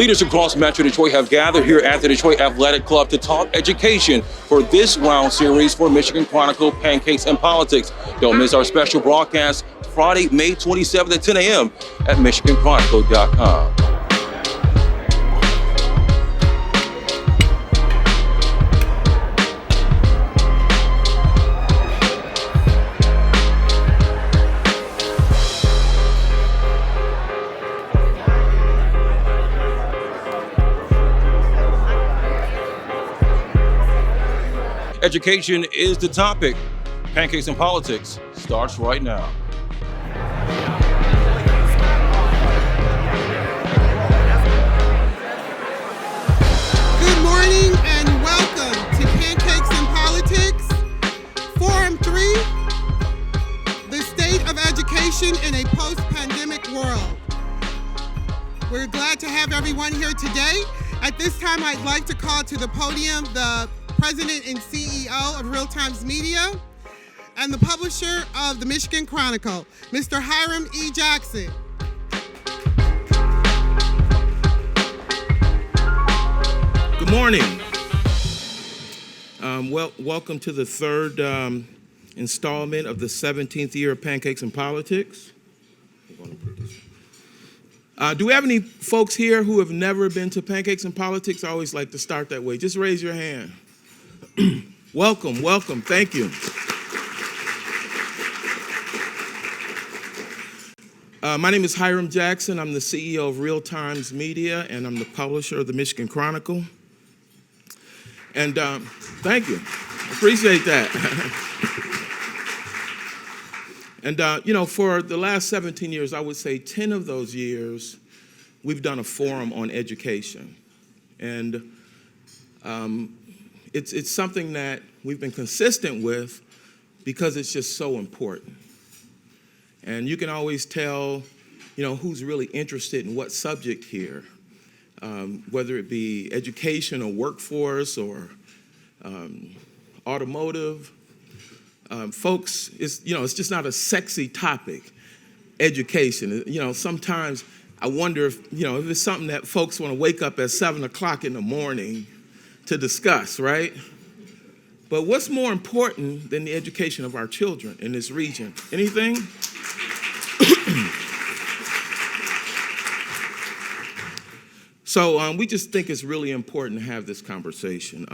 Leaders across Metro Detroit have gathered here at the Detroit Athletic Club to talk education for this round series for Michigan Chronicle, Pancakes, and Politics. Don't miss our special broadcast Friday, May 27th at 10 a.m. at MichiganChronicle.com. Education is the topic. Pancakes and Politics starts right now. Good morning and welcome to Pancakes and Politics, Forum 3, the state of education in a post-pandemic world. We're glad to have everyone here today. At this time, I'd like to call to the podium the President and CEO of Real Times Media and the publisher of the Michigan Chronicle, Mr. Hiram E. Jackson. Good morning. Welcome to the third installment of the 17th year of Pancakes and Politics. Do we have any folks here who have never been to Pancakes and Politics? I always like to start that way. Just raise your hand. Welcome, thank you. My name is Hiram Jackson. I'm the CEO of Real Times Media, and I'm the publisher of the Michigan Chronicle. And thank you, appreciate that. And for the last 17 years, I would say 10 of those years, we've done a forum on education. And it's something that we've been consistent with because it's just so important. And you can always tell, who's really interested in what subject here, whether it be education or workforce or automotive. Folks, it's just not a sexy topic, education. Sometimes I wonder if it's something that folks want to wake up at 7 o'clock in the morning to discuss, right? But what's more important than the education of our children in this region? Anything? So we just think it's really important to have this conversation.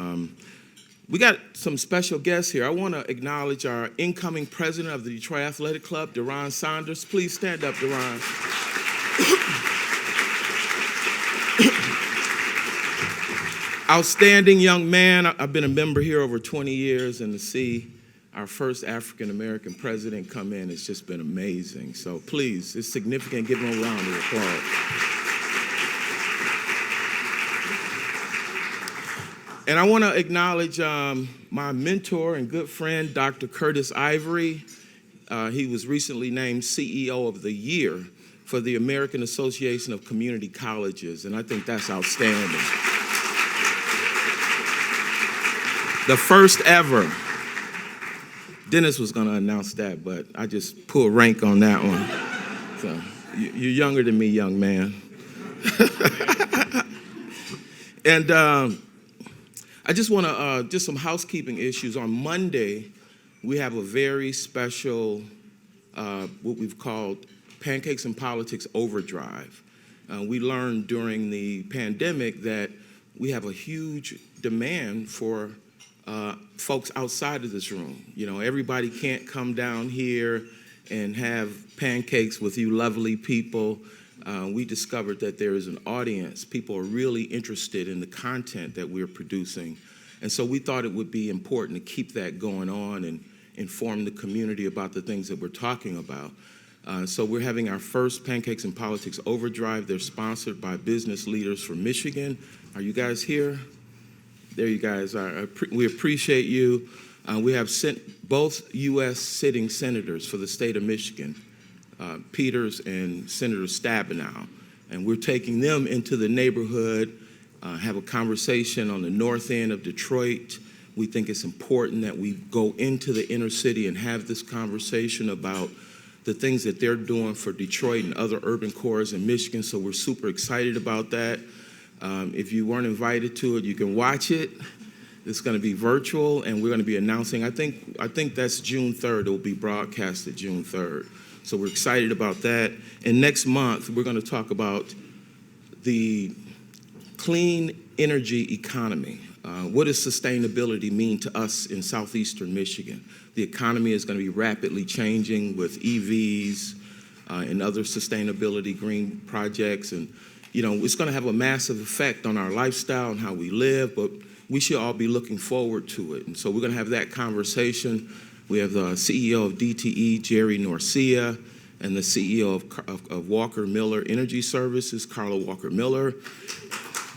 We got some special guests here. I want to acknowledge our incoming president of the Detroit Athletic Club, Deron Saunders. Please stand up, Deron. Outstanding young man. I've been a member here over 20 years, and to see our first African-American president come in, it's just been amazing. So please, it's significant. Give him a round of applause. And I want to acknowledge my mentor and good friend, Dr. Curtis Ivory. He was recently named CEO of the Year for the American Association of Community Colleges, and I think that's outstanding. The first ever. Dennis was going to announce that, but I just pulled rank on that one. So you're younger than me, young man. And I just want to, just some housekeeping issues. On Monday, we have a very special, what we've called Pancakes and Politics Overdrive. We learned during the pandemic that we have a huge demand for folks outside of this room. Everybody can't come down here and have pancakes with you lovely people. We discovered that there is an audience. People are really interested in the content that we're producing. And so we thought it would be important to keep that going on and inform the community about the things that we're talking about. So we're having our first Pancakes and Politics Overdrive. They're sponsored by business leaders from Michigan. Are you guys here? There you guys are. We appreciate you. We have both U.S. sitting senators for the state of Michigan, Peters and Senator Stabenow. And we're taking them into the neighborhood, have a conversation on the north end of Detroit. We think it's important that we go into the inner city and have this conversation about the things that they're doing for Detroit and other urban cores in Michigan. So we're super excited about that. If you weren't invited to it, you can watch it. It's going to be virtual, and we're going to be announcing. I think that's June 3rd. It will be broadcasted June 3rd. So we're excited about that. And next month, we're going to talk about the clean energy economy. What does sustainability mean to us in southeastern Michigan? The economy is going to be rapidly changing with EVs and other sustainability green projects. And, you know, it's going to have a massive effect on our lifestyle and how we live, but we should all be looking forward to it. And so we're going to have that conversation. We have the CEO of DTE, Jerry Norcia, and the CEO of Walker Miller Energy Services, Carla Walker Miller.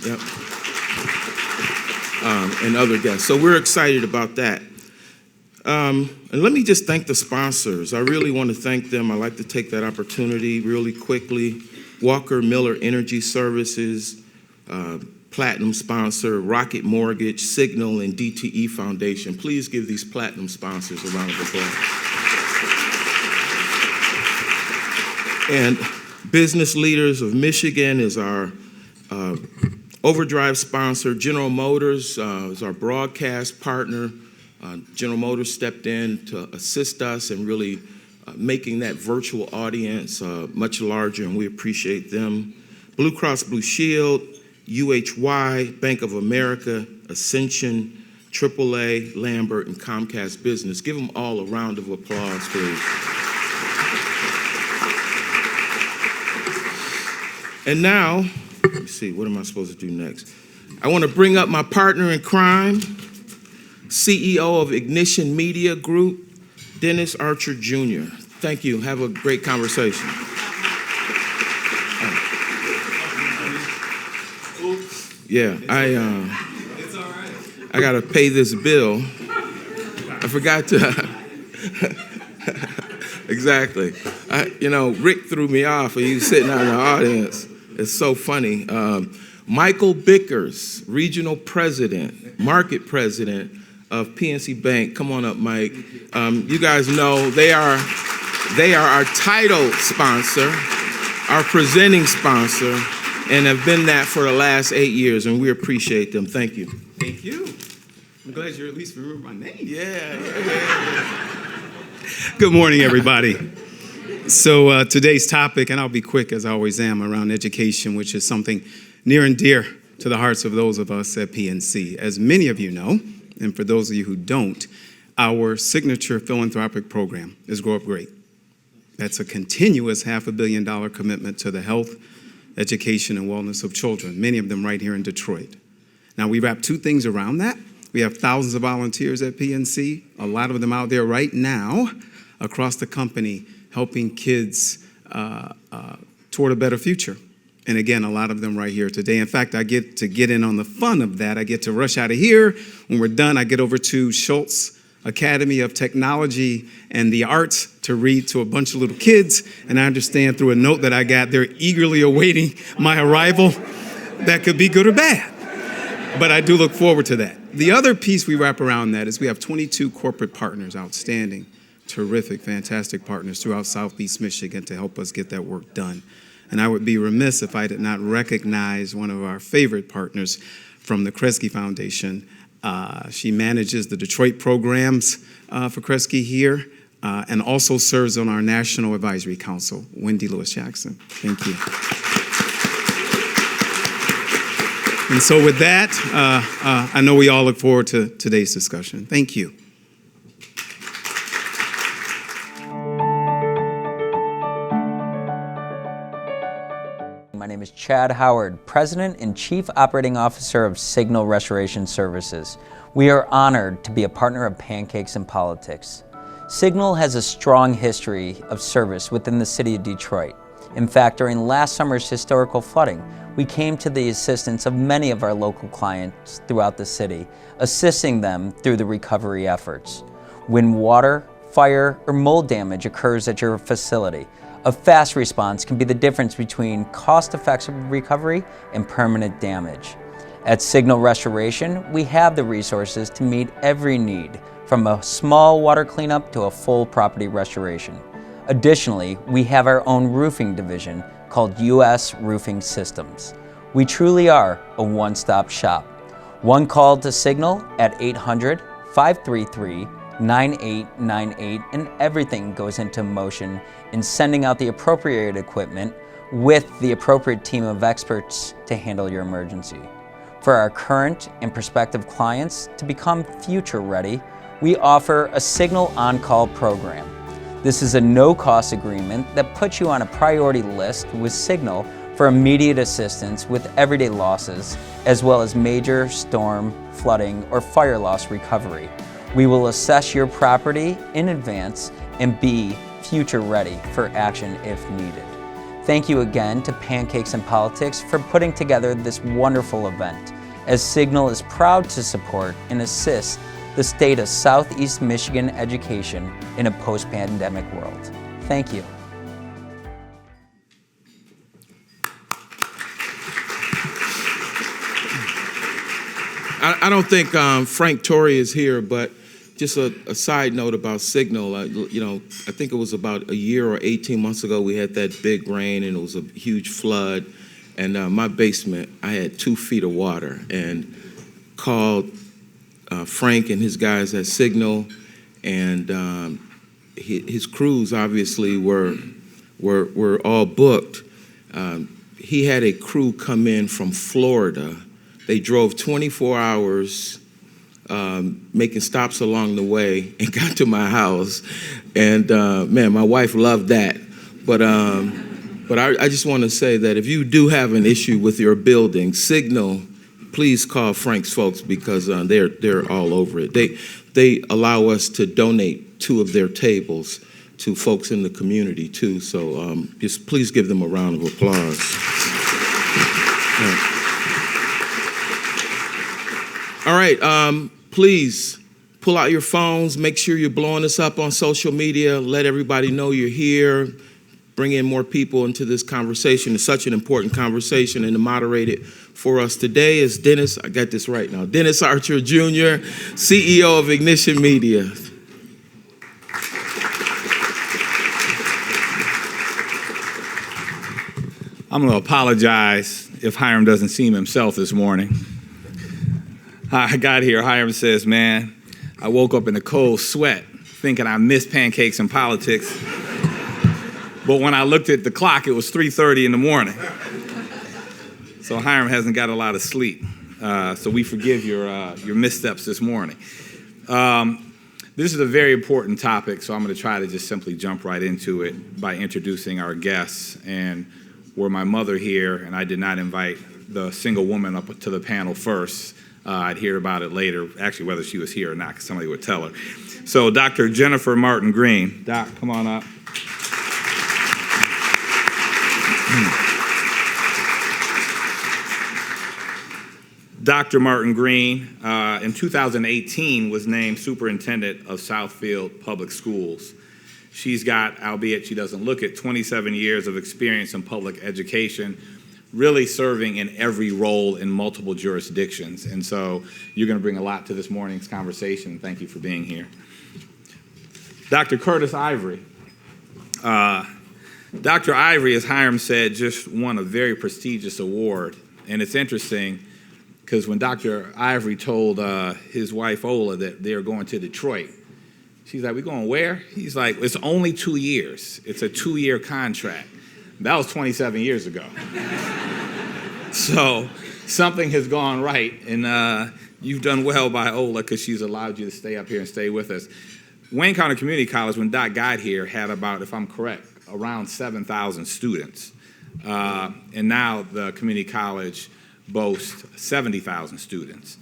Yep. And other guests. So we're excited about that. And let me just thank the sponsors. I really want to thank them. I'd like to take that opportunity really quickly. Walker Miller Energy Services, Platinum sponsor, Rocket Mortgage, Signal, and DTE Foundation. Please give these Platinum sponsors a round of applause. And Business Leaders of Michigan is our Overdrive sponsor. General Motors is our broadcast partner. General Motors stepped in to assist us in really making that virtual audience much larger, and we appreciate them. Blue Cross Blue Shield, UHY, Bank of America, Ascension, AAA, Lambert, and Comcast Business. Give them all a round of applause, please. And now, let me see, what am I supposed to do next? I want to bring up my partner in crime, CEO of Ignition Media Group, Dennis Archer Jr. Thank you. Have a great conversation. Yeah, It's all right. I got to pay this bill. I forgot to. Exactly. Rick threw me off when he was sitting out in the audience. It's so funny. Michael Bickers, Regional President, Market President of PNC Bank. Come on up, Mike. You guys know they are our title sponsor, our presenting sponsor, and have been that for the last 8 years, and we appreciate them. Thank you. Thank you. I'm glad you at least remember my name. Yeah. Good morning, everybody. So today's topic, and I'll be quick as I always am, around education, which is something near and dear to the hearts of those of us at PNC. As many of you know, and for those of you who don't, our signature philanthropic program is Grow Up Great. That's a continuous $500 million commitment to the health, education, and wellness of children, many of them right here in Detroit. Now, we wrap two things around that. We have thousands of volunteers at PNC, a lot of them out there right now across the company helping kids toward a better future. And again, a lot of them right here today. In fact, I get to get in on the fun of that. I get to rush out of here. When we're done, I get over to Schultz Academy of Technology and the Arts to read to a bunch of little kids. And I understand through a note that I got, they're eagerly awaiting my arrival. That could be good or bad, but I do look forward to that. The other piece we wrap around that is we have 22 corporate partners, outstanding, terrific, fantastic partners throughout Southeast Michigan to help us get that work done. And I would be remiss if I did not recognize one of our favorite partners from the Kresge Foundation. She manages the Detroit programs for Kresge here and also serves on our National Advisory Council, Wendy Lewis-Jackson. Thank you. And so with that, I know we all look forward to today's discussion. Thank you. My name is Chad Howard, President and Chief Operating Officer of Signal Restoration Services. We are honored to be a partner of Pancakes in Politics. Signal has a strong history of service within the city of Detroit. In fact, during last summer's historical flooding, we came to the assistance of many of our local clients throughout the city, assisting them through the recovery efforts. When water, fire, or mold damage occurs at your facility, a fast response can be the difference between cost-effective recovery and permanent damage. At Signal Restoration, we have the resources to meet every need, from a small water cleanup to a full property restoration. Additionally, we have our own roofing division called U.S. Roofing Systems. We truly are a one-stop shop. One call to Signal at 800-533-9898 and everything goes into motion in sending out the appropriate equipment with the appropriate team of experts to handle your emergency. For our current and prospective clients to become future ready, we offer a Signal on-call program. This is a no-cost agreement that puts you on a priority list with Signal for immediate assistance with everyday losses, as well as major storm, flooding, or fire loss recovery. We will assess your property in advance and be future ready for action if needed. Thank you again to Pancakes and Politics for putting together this wonderful event, as Signal is proud to support and assist the state of Southeast Michigan education in a post-pandemic world. Thank you. I don't think Frank Torrey is here, but just a side note about Signal. I think it was about a year or 18 months ago we had that big rain and it was a huge flood. And my basement, I had 2 feet of water, and called Frank and his guys at Signal, and his crews obviously were all booked. He had a crew come in from Florida. They drove 24 hours, making stops along the way, and got to my house. And man, my wife loved that. But I just want to say that if you do have an issue with your building, Signal, please call Frank's folks, because they're all over it. They allow us to donate 2 of their tables to folks in the community too. So just please give them a round of applause. All right, please pull out your phones. Make sure you're blowing us up on social media. Let everybody know you're here. Bring in more people into this conversation. It's such an important conversation, and to moderate it for us today is Dennis, I got this right now, Dennis Archer Jr., CEO of Ignition Media. I'm going to apologize if Hiram doesn't seem himself this morning. I got here, Hiram says, man, I woke up in a cold sweat thinking I missed Pancakes and Politics. But when I looked at the clock, it was 3:30 in the morning. So Hiram hasn't got a lot of sleep. So we forgive your missteps this morning. This is a very important topic, so I'm going to try to just simply jump right into it by introducing our guests. And were my mother here, and I did not invite the single woman up to the panel first, I'd hear about it later, actually whether she was here or not, because somebody would tell her. So Dr. Jennifer Martin Green. Doc, come on up. Dr. Martin Green, in 2018, was named Superintendent of Southfield Public Schools. She's got, albeit she doesn't look it, 27 years of experience in public education, really serving in every role in multiple jurisdictions. And so you're going to bring a lot to this morning's conversation. Thank you for being here. Dr. Curtis Ivory. Dr. Ivory, as Hiram said, just won a very prestigious award. And it's interesting because when Dr. Ivory told his wife, Ola, that they're going to Detroit, she's like, we going where? He's like, it's only 2 years. It's a 2-year contract. That was 27 years ago. So something has gone right, and you've done well by Ola because she's allowed you to stay up here and stay with us. Wayne County Community College, when Doc got here, had about, if I'm correct, around 7,000 students. And now the community college boasts 70,000 students.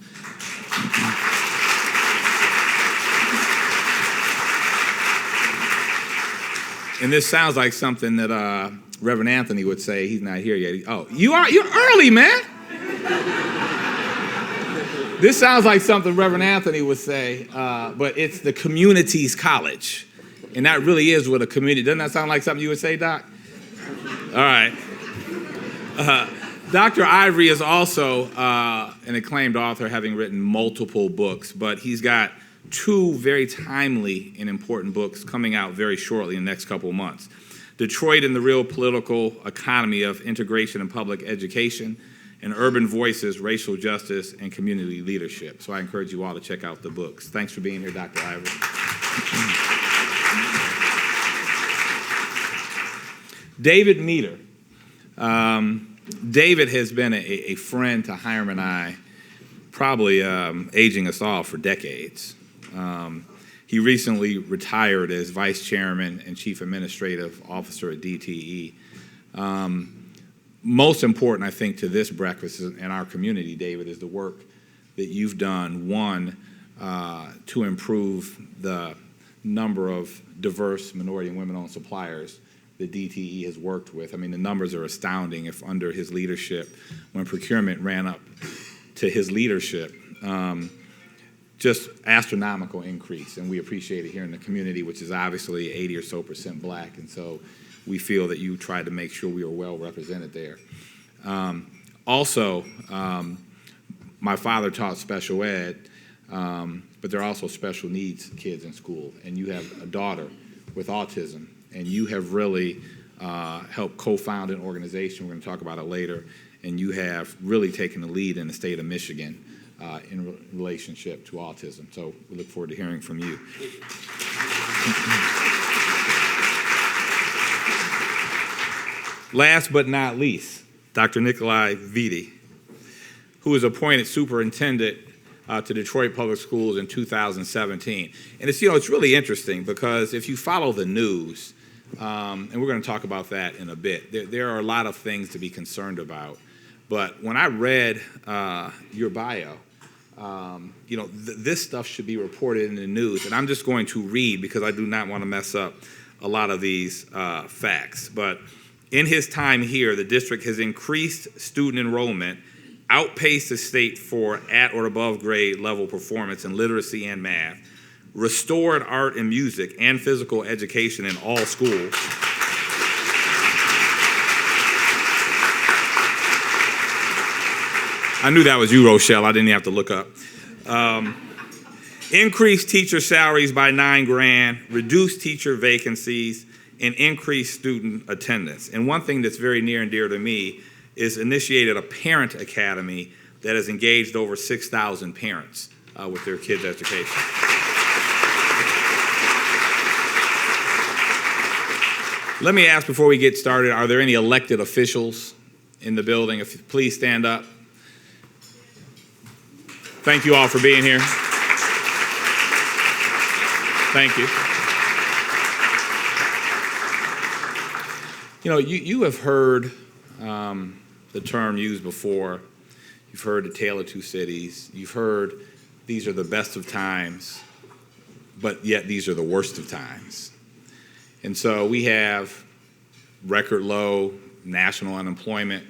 And this sounds like something that Reverend Anthony would say. He's not here yet. Oh, you're early, man. This sounds like something Reverend Anthony would say, but it's the community's college. And that really is what a community, doesn't that sound like something you would say, Doc? All right. Dr. Ivory is also an acclaimed author, having written multiple books, but he's got 2 very timely and important books coming out very shortly in the next couple of months. Detroit and the Real Political Economy of Integration in Public Education, and Urban Voices, Racial Justice, and Community Leadership. So I encourage you all to check out the books. Thanks for being here, Dr. Ivor. David Meter. David has been a friend to Hiram and I, probably aging us all for decades. He recently retired as Vice Chairman and Chief Administrative Officer at DTE. Most important, I think, to this breakfast and our community, David, is the work that you've done, one, to improve the number of diverse minority and women-owned suppliers that DTE has worked with. I mean, the numbers are astounding. If under his leadership, when procurement ran up to his leadership, just astronomical increase, and we appreciate it here in the community, which is obviously 80% or so black, and so we feel that you tried to make sure we are well represented there. Also, my father taught special ed, but there are also special needs kids in school, and you have a daughter with autism, and you have really helped co-found an organization, we're going to talk about it later, and you have really taken the lead in the state of Michigan in relationship to autism. So we look forward to hearing from you. Last but not least, Dr. Nikolai Vitti, who was appointed superintendent to Detroit Public Schools in 2017. And it's really interesting because if you follow the news, and we're going to talk about that in a bit, there are a lot of things to be concerned about. But when I read your bio, this stuff should be reported in the news. And I'm just going to read because I do not want to mess up a lot of these facts. But in his time here, the district has increased student enrollment, outpaced the state for at or above grade level performance in literacy and math, restored art and music and physical education in all schools. I knew that was you, Rochelle. I didn't even have to look up. Increased teacher salaries by $9,000, reduced teacher vacancies, and increased student attendance. And one thing that's very near and dear to me is initiated a parent academy that has engaged over 6,000 parents with their kids' education. Let me ask before we get started, are there any elected officials in the building? If you please stand up. Thank you all for being here. Thank you. You have heard the term used before. You've heard the tale of two cities. You've heard these are the best of times, but yet these are the worst of times. And so we have record low national unemployment.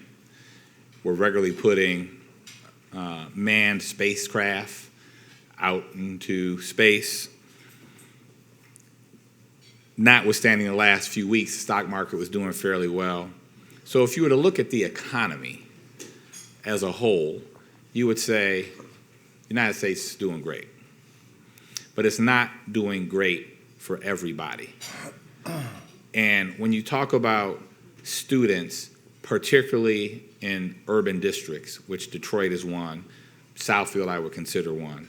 We're regularly putting manned spacecraft out into space. Notwithstanding the last few weeks, the stock market was doing fairly well. So if you were to look at the economy as a whole, you would say the United States is doing great. But it's not doing great for everybody. And when you talk about students, particularly in urban districts, which Detroit is one, Southfield I would consider one,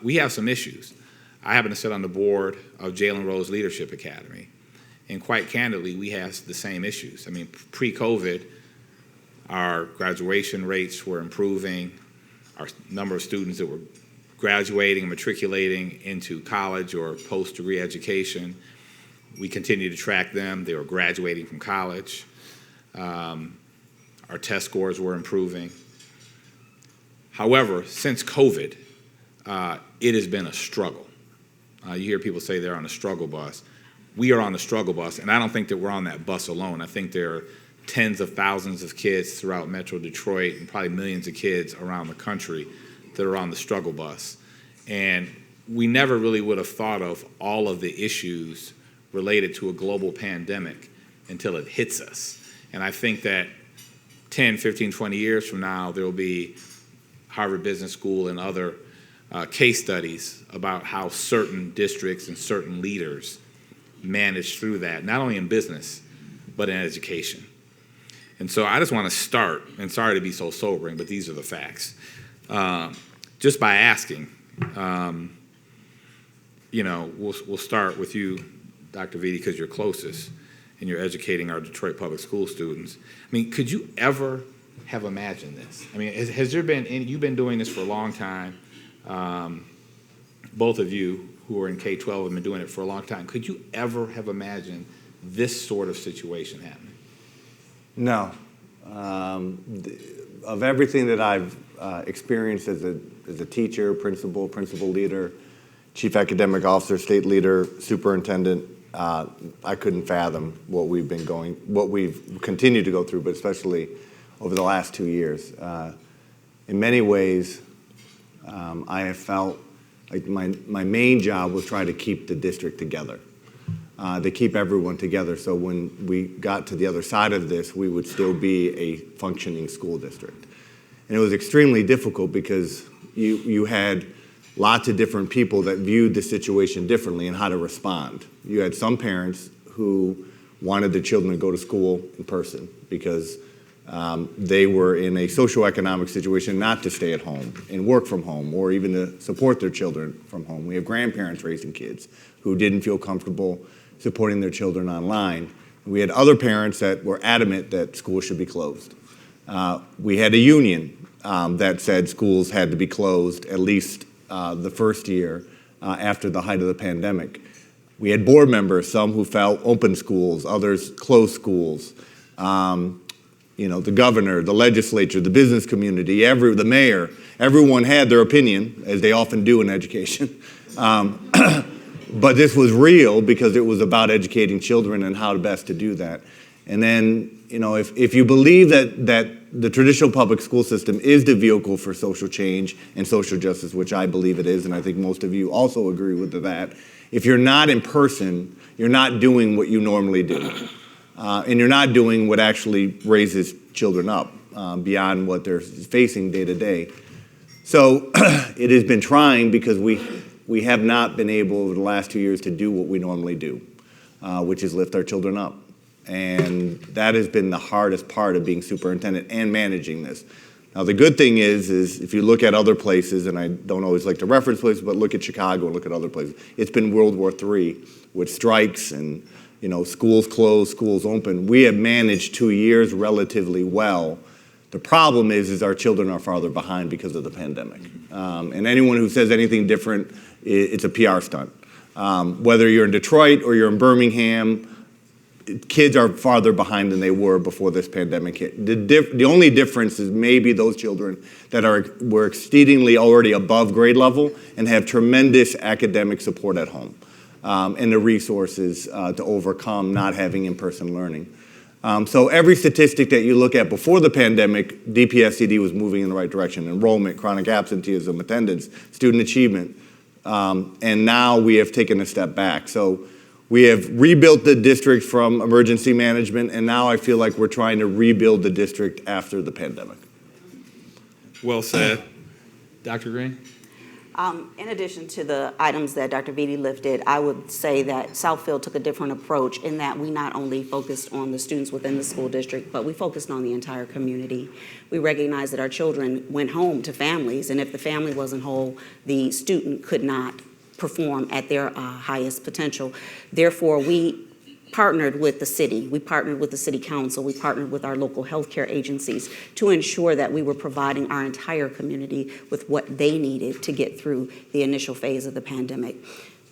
we have some issues. I happen to sit on the board of Jalen Rose Leadership Academy, and quite candidly, we have the same issues. I mean, pre-COVID, our graduation rates were improving, our number of students that were graduating and matriculating into college or post-degree education, we continue to track them. They were graduating from college. Our test scores were improving. However, since COVID, it has been a struggle. You hear people say they're on a struggle bus. We are on the struggle bus, and I don't think that we're on that bus alone. I think there are tens of thousands of kids throughout Metro Detroit and probably millions of kids around the country that are on the struggle bus. And we never really would have thought of all of the issues related to a global pandemic until it hits us. And I think that 10, 15, 20 years from now, there will be Harvard Business School and other case studies about how certain districts and certain leaders manage through that, not only in business, but in education. And so I just want to start, and sorry to be so sobering, but these are the facts. Just by asking, we'll start with you, Dr. Vitti, because you're closest and you're educating our Detroit public school students. I mean, could you ever have imagined this? I mean, has there been, you've been doing this for a long time, both of you who are in K-12 have been doing it for a long time. Could you ever have imagined this sort of situation happening? No. Of everything that I've experienced as a teacher, principal leader, chief academic officer, state leader, superintendent, I couldn't fathom what we've continued to go through, but especially over the last 2 years. In many ways, I have felt like my main job was try to keep the district together, to keep everyone together. So when we got to the other side of this, we would still be a functioning school district. And it was extremely difficult because you had lots of different people that viewed the situation differently and how to respond. You had some parents who wanted their children to go to school in person because they were in a socioeconomic situation not to stay at home and work from home or even to support their children from home. We have grandparents raising kids who didn't feel comfortable supporting their children online. We had other parents that were adamant that schools should be closed. We had a union that said schools had to be closed at least the first year after the height of the pandemic. We had board members, some who felt open schools, others closed schools. The governor, the legislature, the business community, the mayor, everyone had their opinion, as they often do in education. But this was real because it was about educating children and how best to do that. And then, if you believe that the traditional public school system is the vehicle for social change and social justice, which I believe it is, and I think most of you also agree with that, if you're not in person, you're not doing what you normally do. And you're not doing what actually raises children up beyond what they're facing day to day. So it has been trying because we have not been able over the last 2 years to do what we normally do, which is lift our children up. And that has been the hardest part of being superintendent and managing this. Now, the good thing is if you look at other places, and I don't always like to reference places, but look at Chicago and look at other places, it's been World War III with strikes and schools closed, schools open. We have managed 2 years relatively well. The problem is our children are farther behind because of the pandemic. And anyone who says anything different, it's a PR stunt. Whether you're in Detroit or you're in Birmingham, kids are farther behind than they were before this pandemic hit. The only difference is maybe those children that were exceedingly already above grade level and have tremendous academic support at home. And the resources to overcome not having in-person learning. So every statistic that you look at before the pandemic, DPSCD was moving in the right direction. Enrollment, chronic absenteeism, attendance, student achievement. And now we have taken a step back. So we have rebuilt the district from emergency management, and now I feel like we're trying to rebuild the district after the pandemic. Well said. Dr. Green? In addition to the items that Dr. Vitti lifted, I would say that Southfield took a different approach in that we not only focused on the students within the school district, but we focused on the entire community. We recognized that our children went home to families, and if the family wasn't whole, the student could not perform at their highest potential. Therefore, we partnered with the city. We partnered with the city council. We partnered with our local healthcare agencies to ensure that we were providing our entire community with what they needed to get through the initial phase of the pandemic.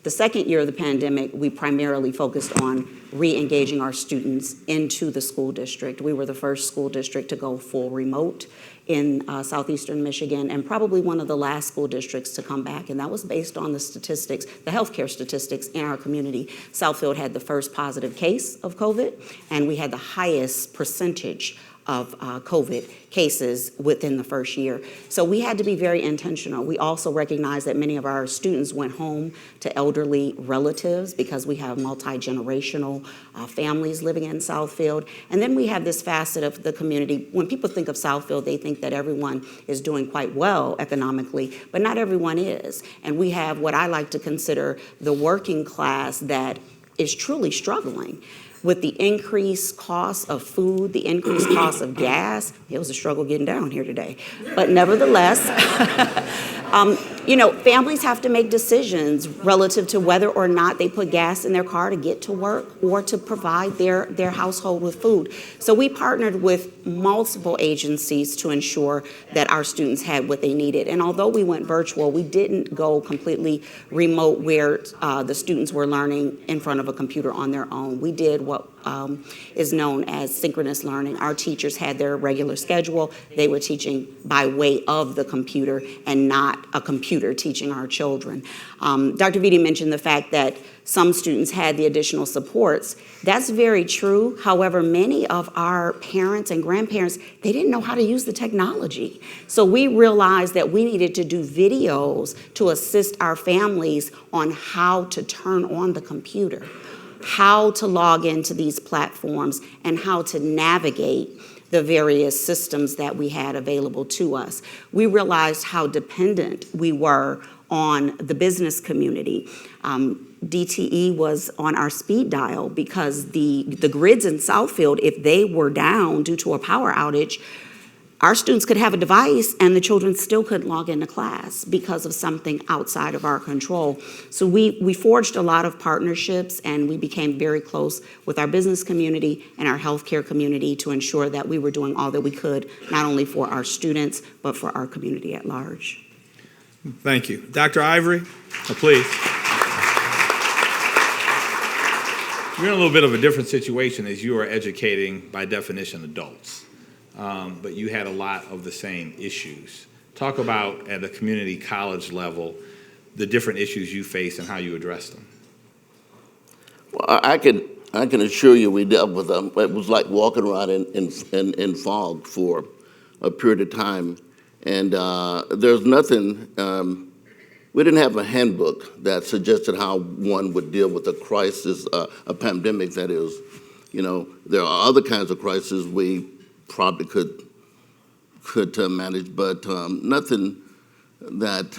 The second year of the pandemic, we primarily focused on re-engaging our students into the school district. We were the first school district to go full remote in southeastern Michigan, and probably one of the last school districts to come back, and that was based on the statistics, the healthcare statistics in our community. Southfield had the first positive case of COVID, and we had the highest percentage of COVID cases within the first year. So we had to be very intentional. We also recognized that many of our students went home to elderly relatives because we have multi-generational families living in Southfield. And then we have this facet of the community. When people think of Southfield, they think that everyone is doing quite well economically, but not everyone is. And we have what I like to consider the working class that is truly struggling. With the increased cost of food, the increased cost of gas, it was a struggle getting down here today. But nevertheless, families have to make decisions relative to whether or not they put gas in their car to get to work or to provide their household with food. So we partnered with multiple agencies to ensure that our students had what they needed. And although we went virtual, we didn't go completely remote where the students were learning in front of a computer on their own. We did what is known as synchronous learning. Our teachers had their regular schedule. They were teaching by way of the computer and not a computer teaching our children. Dr. Vitti mentioned the fact that some students had the additional supports. That's very true. However, many of our parents and grandparents, they didn't know how to use the technology. So we realized that we needed to do videos to assist our families on how to turn on the computer, how to log into these platforms, and how to navigate the various systems that we had available to us. We realized how dependent we were on the business community. DTE was on our speed dial because the grids in Southfield, if they were down due to a power outage, our students could have a device and the children still couldn't log into class because of something outside of our control. So we forged a lot of partnerships, and we became very close with our business community and our healthcare community to ensure that we were doing all that we could, not only for our students, but for our community at large. Thank you. Dr. Ivory, please. You're in a little bit of a different situation as you are educating, by definition, adults. But you had a lot of the same issues. Talk about, at the community college level, the different issues you face and how you address them. Well, I can assure you we dealt with them. It was like walking around in fog for a period of time. And there's nothing, we didn't have a handbook that suggested how one would deal with a crisis, a pandemic that is. There are other kinds of crises we probably could manage, but nothing that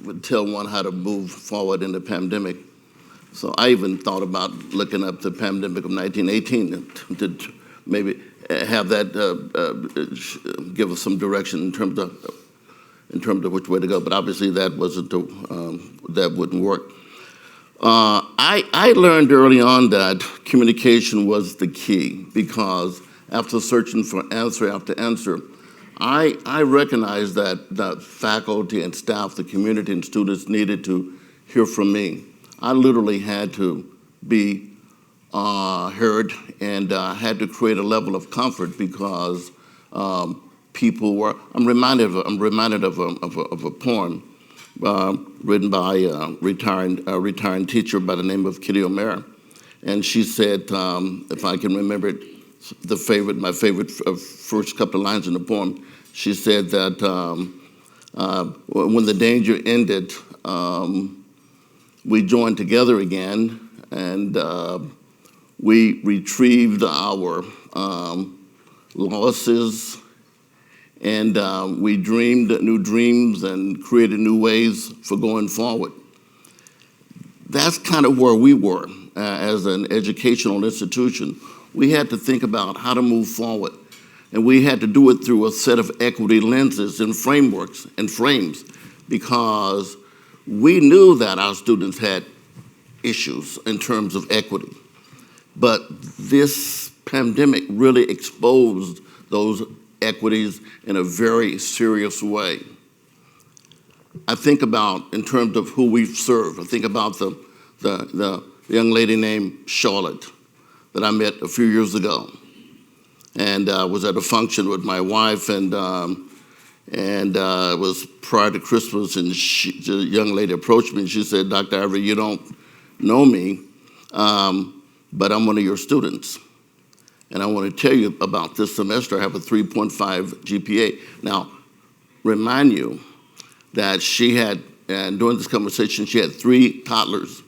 would tell one how to move forward in the pandemic. So I even thought about looking up the pandemic of 1918 to maybe have that give us some direction in terms of which way to go. But obviously that wasn't that wouldn't work. I learned early on that communication was the key, because after searching for answer after answer, I recognized that the faculty and staff, the community and students needed to hear from me. I literally had to be heard and had to create a level of comfort, because people were. I'm reminded of a poem written by a retiring teacher by the name of Kitty O'Mara, and she said, if I can remember it, my favorite first couple of lines in the poem, she said that when the danger ended, we joined together again, and we retrieved our losses, and we dreamed new dreams and created new ways for going forward. That's kind of where we were as an educational institution. We had to think about how to move forward, and we had to do it through a set of equity lenses and frameworks and frames, because we knew that our students had issues in terms of equity. But this pandemic really exposed those equities in a very serious way. I think about, in terms of who we've served, I think about the young lady named Charlotte that I met a few years ago, and was at a function with my wife, and it was prior to Christmas, and the young lady approached me and she said, "Dr. Ivory, you don't know me, but I'm one of your students, and I want to tell you about this semester. I have a 3.5 GPA. Now, remind you that she had, and during this conversation, she had 3 toddlers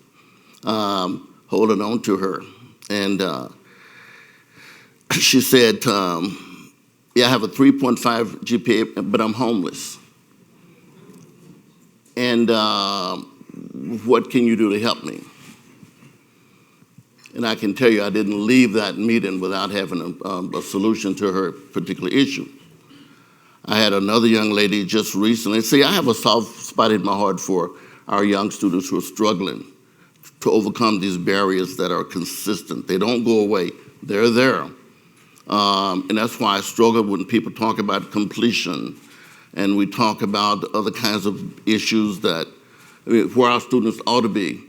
holding on to her. And she said, yeah, I have a 3.5 GPA, but I'm homeless. And what can you do to help me? And I can tell you, I didn't leave that meeting without having a solution to her particular issue. I had another young lady just recently. See, I have a soft spot in my heart for our young students who are struggling to overcome these barriers that are consistent. They don't go away. They're there. And that's why I struggle when people talk about completion and we talk about other kinds of issues that, where our students ought to be.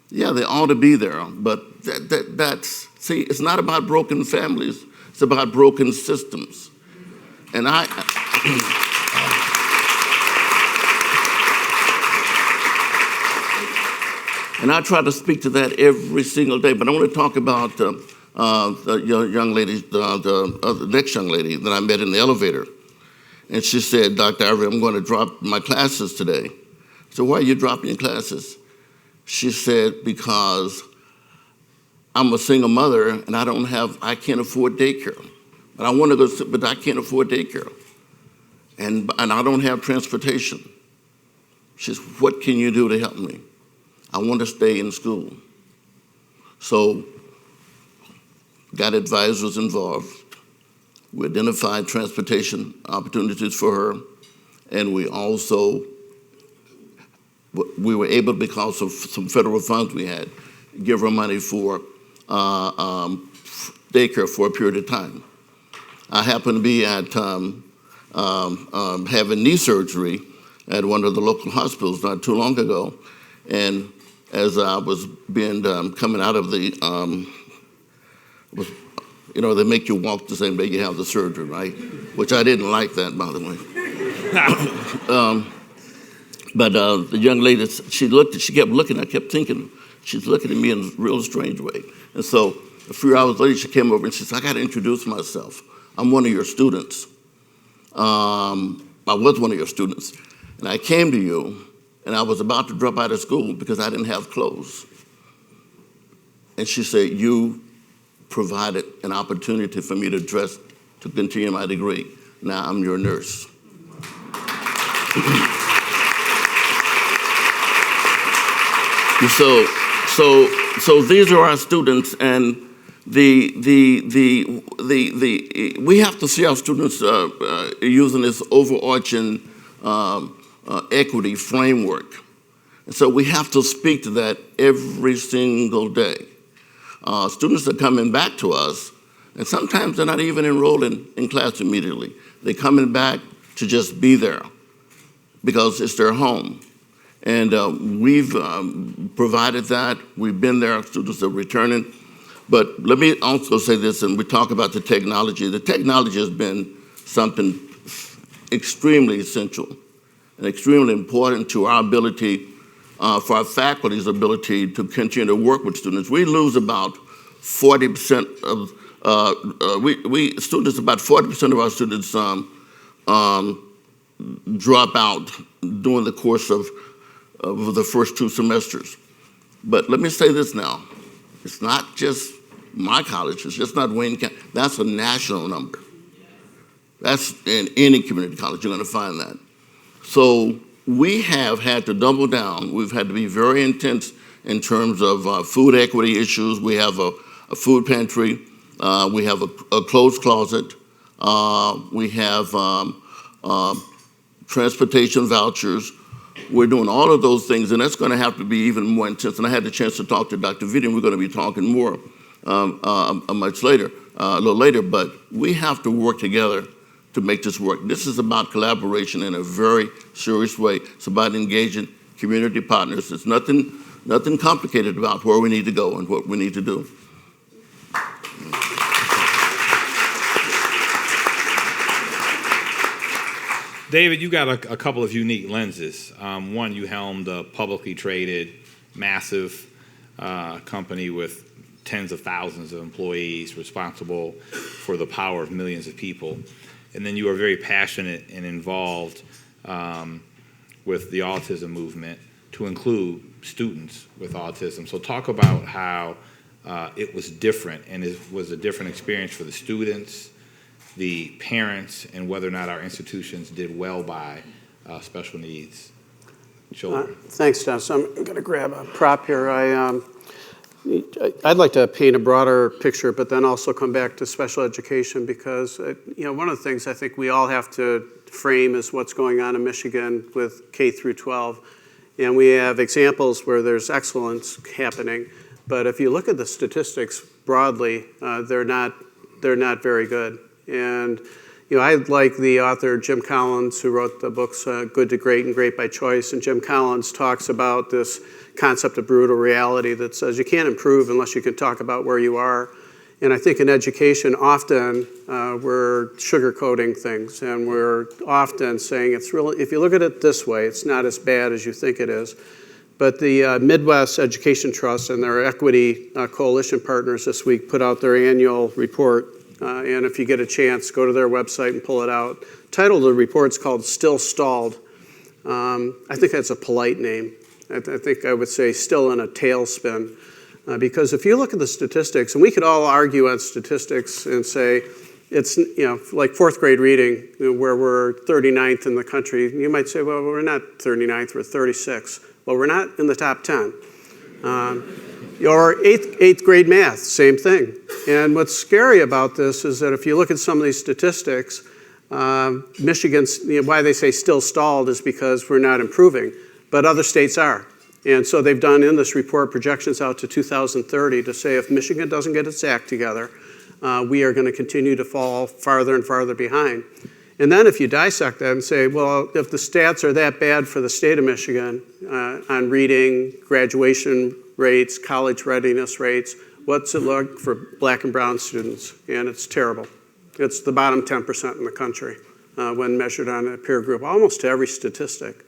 Yeah, they ought to be there, but that's, see, it's not about broken families, it's about broken systems. And I try to speak to that every single day, but I want to talk about the young lady, the next young lady that I met in the elevator. And she said, Dr. Ivory, I'm going to drop my classes today. So why are you dropping your classes? She said, because I'm a single mother and I can't afford daycare. But I want to go, but I can't afford daycare. And I don't have transportation. She says, what can you do to help me? I want to stay in school. So, got advisors involved. We identified transportation opportunities for her, and we were able, because of some federal funds we had, give her money for daycare for a period of time. I happened to be at having knee surgery at one of the local hospitals not too long ago, and as I was coming out of the, they make you walk the same day you have the surgery, right? Which I didn't like that, by the way. But the young lady, she kept looking, I kept thinking, she's looking at me in a real strange way. And so a few hours later, she came over and she said, I got to introduce myself. I'm one of your students. I was one of your students. And I came to you, and I was about to drop out of school because I didn't have clothes. And she said, you provided an opportunity for me to continue my degree. Now I'm your nurse. So these are our students, and we have to see our students using this overarching equity framework. And so we have to speak to that every single day. Students are coming back to us, and sometimes they're not even enrolled in class immediately. They're coming back to just be there because it's their home. And we've provided that. We've been there. Our students are returning. But let me also say this, and we talk about the technology. The technology has been something extremely essential and extremely important to our ability, for our faculty's ability to continue to work with students. We lose about 40% of, about 40% of our students drop out during the course of the first 2 semesters. But let me say this now. It's not just my college, it's just not Wayne County. That's a national number. That's in any community college, you're gonna find that. So we have had to double down. We've had to be very intense in terms of food equity issues. We have a food pantry. We have a clothes closet. We have transportation vouchers. We're doing all of those things, and that's going to have to be even more intense. And I had the chance to talk to Dr. Vitti, and we're going to be talking more much later, a little later. But we have to work together to make this work. This is about collaboration in a very serious way. It's about engaging community partners. It's nothing complicated about where we need to go and what we need to do. David, you got a couple of unique lenses. One, you helmed a publicly traded, massive company with tens of thousands of employees responsible for the power of millions of people. And then you are very passionate and involved with the autism movement to include students with autism. So talk about how it was different, and it was a different experience for the students, the parents, and whether or not our institutions did well by special needs children. Thanks, John. So I'm going to grab a prop here. I'd like to paint a broader picture, but then also come back to special education because, one of the things I think we all have to frame is what's going on in Michigan with K through 12. And we have examples where there's excellence happening. But if you look at the statistics broadly, they're not very good. And I like the author Jim Collins, who wrote the books Good to Great and Great by Choice. And Jim Collins talks about this concept of brutal reality that says you can't improve unless you can talk about where you are. And I think in education, often we're sugarcoating things, and we're often saying it's really, if you look at it this way, it's not as bad as you think it is. But the Midwest Education Trust and their equity coalition partners this week put out their annual report. And if you get a chance, go to their website and pull it out. The title of the report's called Still Stalled. I think that's a polite name. I think I would say still in a tailspin. Because if you look at the statistics, and we could all argue on statistics and say it's, like fourth grade reading, where we're 39th in the country, you might say, well, we're not 39th, we're 36th. Well, we're not in the top 10. Or eighth grade math, same thing. And what's scary about this is that if you look at some of these statistics, Michigan's, why they say still stalled is because we're not improving, but other states are. And so they've done in this report projections out to 2030 to say if Michigan doesn't get its act together, we are going to continue to fall farther and farther behind. And then if you dissect that and say, well, if the stats are that bad for the state of Michigan on reading, graduation rates, college readiness rates, what's it look for black and brown students? And it's terrible. It's the bottom 10% in the country when measured on a peer group, almost to every statistic.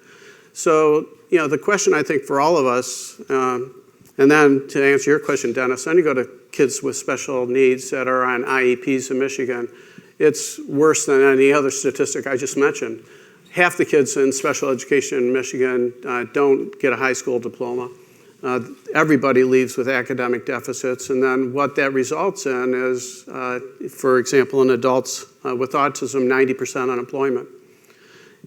So, the question I think for all of us, and then to answer your question, Dennis, then you go to kids with special needs that are on IEPs in Michigan, it's worse than any other statistic I just mentioned. Half the kids in special education in Michigan don't get a high school diploma. Everybody leaves with academic deficits, and then what that results in is, for example, in adults with autism, 90% unemployment.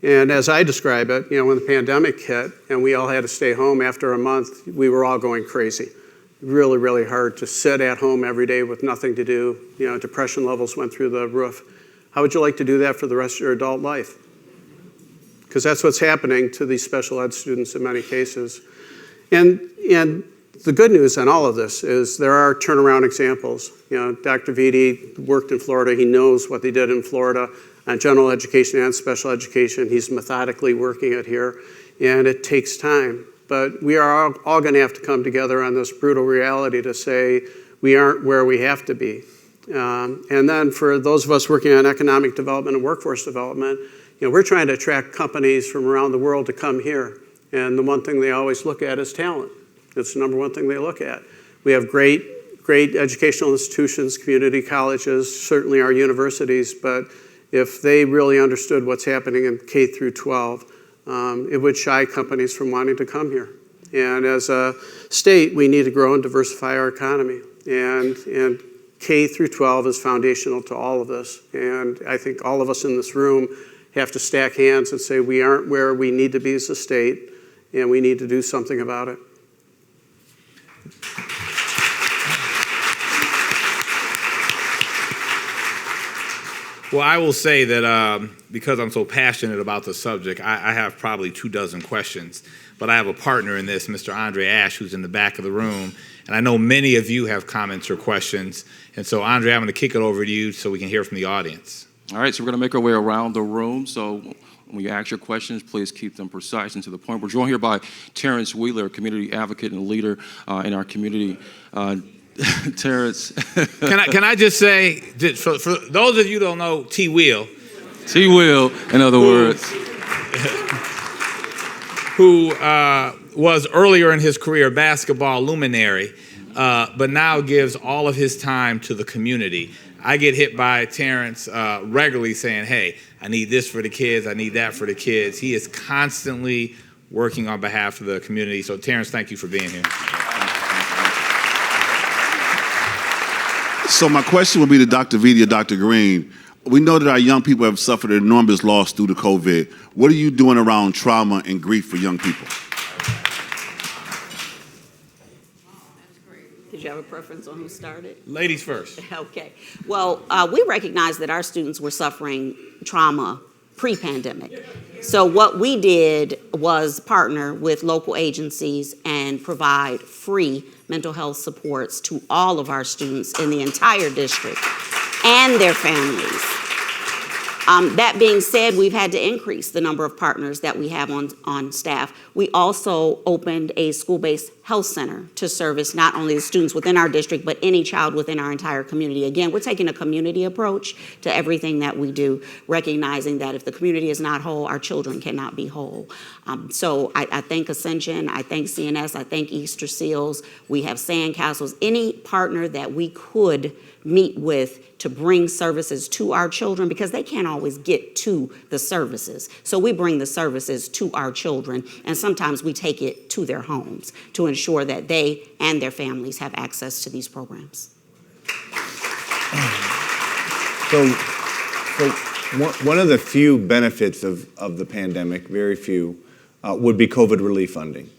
And as I describe it, when the pandemic hit and we all had to stay home after a month, we were all going crazy. Really, really hard to sit at home every day with nothing to do. Depression levels went through the roof. How would you like to do that for the rest of your adult life? Because that's what's happening to these special ed students in many cases. And the good news on all of this is there are turnaround examples. Dr. Vitti worked in Florida. He knows what they did in Florida on general education and special education. He's methodically working it here, and it takes time. But we are all going to have to come together on this brutal reality to say we aren't where we have to be. And then for those of us working on economic development and workforce development, we're trying to attract companies from around the world to come here. And the one thing they always look at is talent. It's the number one thing they look at. We have great educational institutions, community colleges, certainly our universities, but if they really understood what's happening in K through 12, it would shy companies from wanting to come here. And as a state, we need to grow and diversify our economy. And K through 12 is foundational to all of this. And I think all of us in this room have to stack hands and say we aren't where we need to be as a state, and we need to do something about it. Well, I will say that because I'm so passionate about the subject, I have probably 24 questions. But I have a partner in this, Mr. Andre Ash, who's in the back of the room. And I know many of you have comments or questions. And so, Andre, I'm going to kick it over to you so we can hear from the audience. All right, so we're going to make our way around the room. So when you ask your questions, please keep them precise and to the point. We're joined here by Terrence Wheeler, community advocate and leader in our community. Terrence. Can I just say, for those of you who don't know T. Wheel. T. Wheel, in other words. Who was earlier in his career a basketball luminary, but now gives all of his time to the community. I get hit by Terrence regularly saying, hey, I need this for the kids, I need that for the kids. He is constantly working on behalf of the community. So Terrence, thank you for being here. So my question would be to Dr. Vitti or Dr. Green. We know that our young people have suffered enormous loss due to COVID. What are you doing around trauma and grief for young people? Did Did you have a preference on who started? Ladies first. Okay. Well, we recognize that our students were suffering trauma pre-pandemic. So what we did was partner with local agencies and provide free mental health supports to all of our students in the entire district and their families. That being said, we've had to increase the number of partners that we have on staff. We also opened a school-based health center to service not only the students within our district, but any child within our entire community. Again, we're taking a community approach to everything that we do, recognizing that if the community is not whole, our children cannot be whole. So I thank Ascension, I thank CNS, I thank Easter Seals. We have Sandcastles, any partner that we could meet with to bring services to our children, because they can't always get to the services. So we bring the services to our children, and sometimes we take it to their homes to ensure that they and their families have access to these programs. So one of the few benefits of the pandemic, very few, would be COVID relief funding.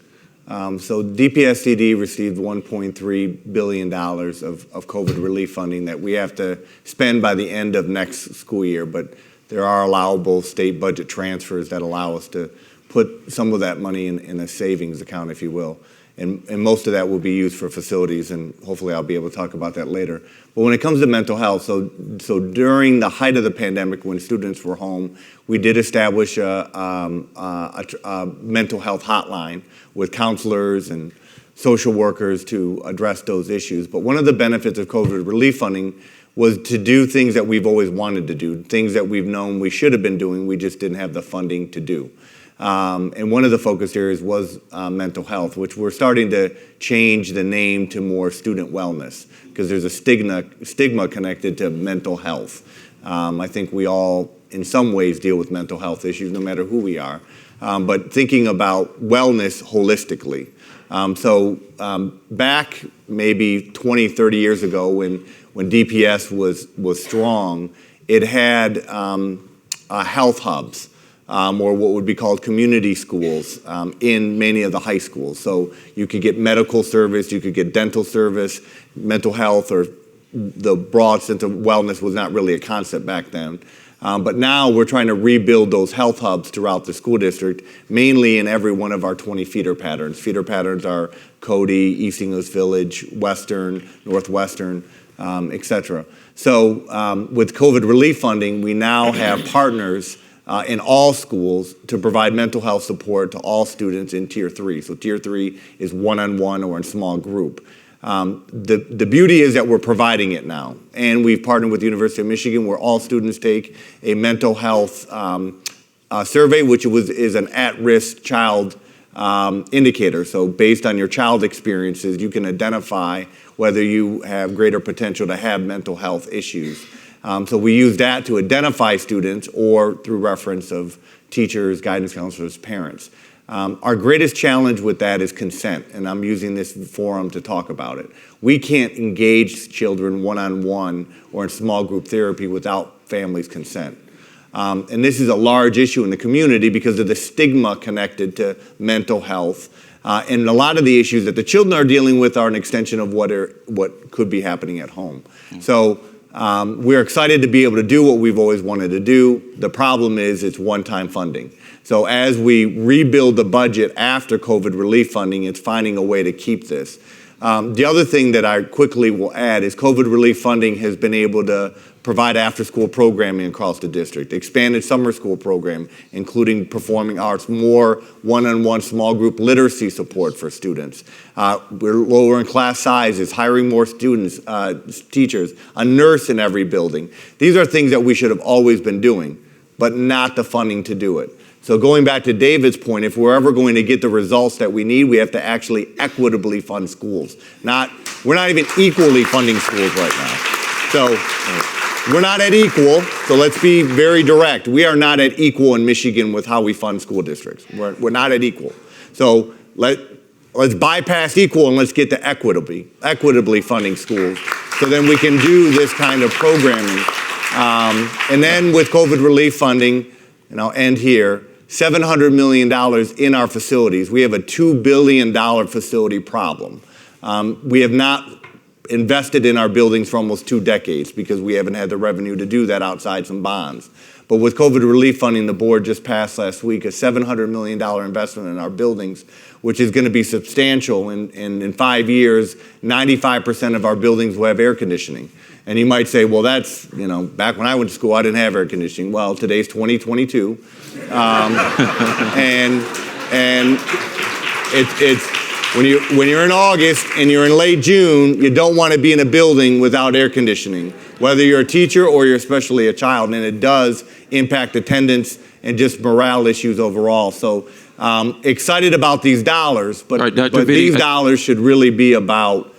So DPSCD received $1.3 billion of COVID relief funding that we have to spend by the end of next school year, but there are allowable state budget transfers that allow us to put some of that money in a savings account, if you will. And most of that will be used for facilities, and hopefully I'll be able to talk about that later. But when it comes to mental health, so during the height of the pandemic, when students were home, we did establish a mental health hotline with counselors and social workers to address those issues. But one of the benefits of COVID relief funding was to do things that we've always wanted to do, things that we've known we should have been doing, we just didn't have the funding to do. And one of the focus areas was mental health, which we're starting to change the name to more student wellness, because there's a stigma connected to mental health. I think we all, in some ways, deal with mental health issues, no matter who we are, but thinking about wellness holistically. Back maybe 20, 30 years ago, when DPS was strong, it had health hubs. Or what would be called community schools in many of the high schools. So you could get medical service, you could get dental service, mental health, or the broad sense of wellness was not really a concept back then. But now we're trying to rebuild those health hubs throughout the school district, mainly in every one of our 20 feeder patterns. Feeder patterns are Cody, East English Village, Western, Northwestern, et cetera. So with COVID relief funding, we now have partners in all schools to provide mental health support to all students in Tier 3. So Tier 3 is one-on-one or in small group. The beauty is that we're providing it now. And we've partnered with the University of Michigan, where all students take a mental health survey, which is an at-risk child indicator. So based on your child experiences, you can identify whether you have greater potential to have mental health issues. So we use that to identify students, or through reference of teachers, guidance counselors, parents. Our greatest challenge with that is consent, and I'm using this forum to talk about it. We can't engage children one-on-one or in small group therapy without families' consent. And this is a large issue in the community because of the stigma connected to mental health. And a lot of the issues that the children are dealing with are an extension of what could be happening at home. So we're excited to be able to do what we've always wanted to do. The problem is it's one-time funding. So as we rebuild the budget after COVID relief funding, it's finding a way to keep this. The other thing that I quickly will add is COVID relief funding has been able to provide after-school programming across the district, expanded summer school program, including performing arts, more one-on-one small group literacy support for students. We're lowering class sizes, hiring more students, teachers, a nurse in every building. These are things that we should have always been doing, but not the funding to do it. So going back to David's point, if we're ever going to get the results that we need, we have to actually equitably fund schools. We're not even equally funding schools right now. So we're not at equal, so let's be very direct. We are not at equal in Michigan with how we fund school districts. We're not at equal. So let's bypass equal and let's get to equitably funding schools, so then we can do this kind of programming. And then with COVID relief funding, and I'll end here, $700 million in our facilities. We have a $2 billion facility problem. We have not invested in our buildings for almost 2 decades because we haven't had the revenue to do that outside some bonds. But with COVID relief funding, the board just passed last week a $700 million investment in our buildings, which is going to be substantial. And in 5 years, 95% of our buildings will have air conditioning. And you might say, well, that's, back when I went to school, I didn't have air conditioning. Well, today's 2022. And it's when you're in August and you're in late June, you don't want to be in a building without air conditioning, whether you're a teacher or you're especially a child, and it does impact attendance and just morale issues overall. So excited about these dollars, but, right, but these dollars should really be about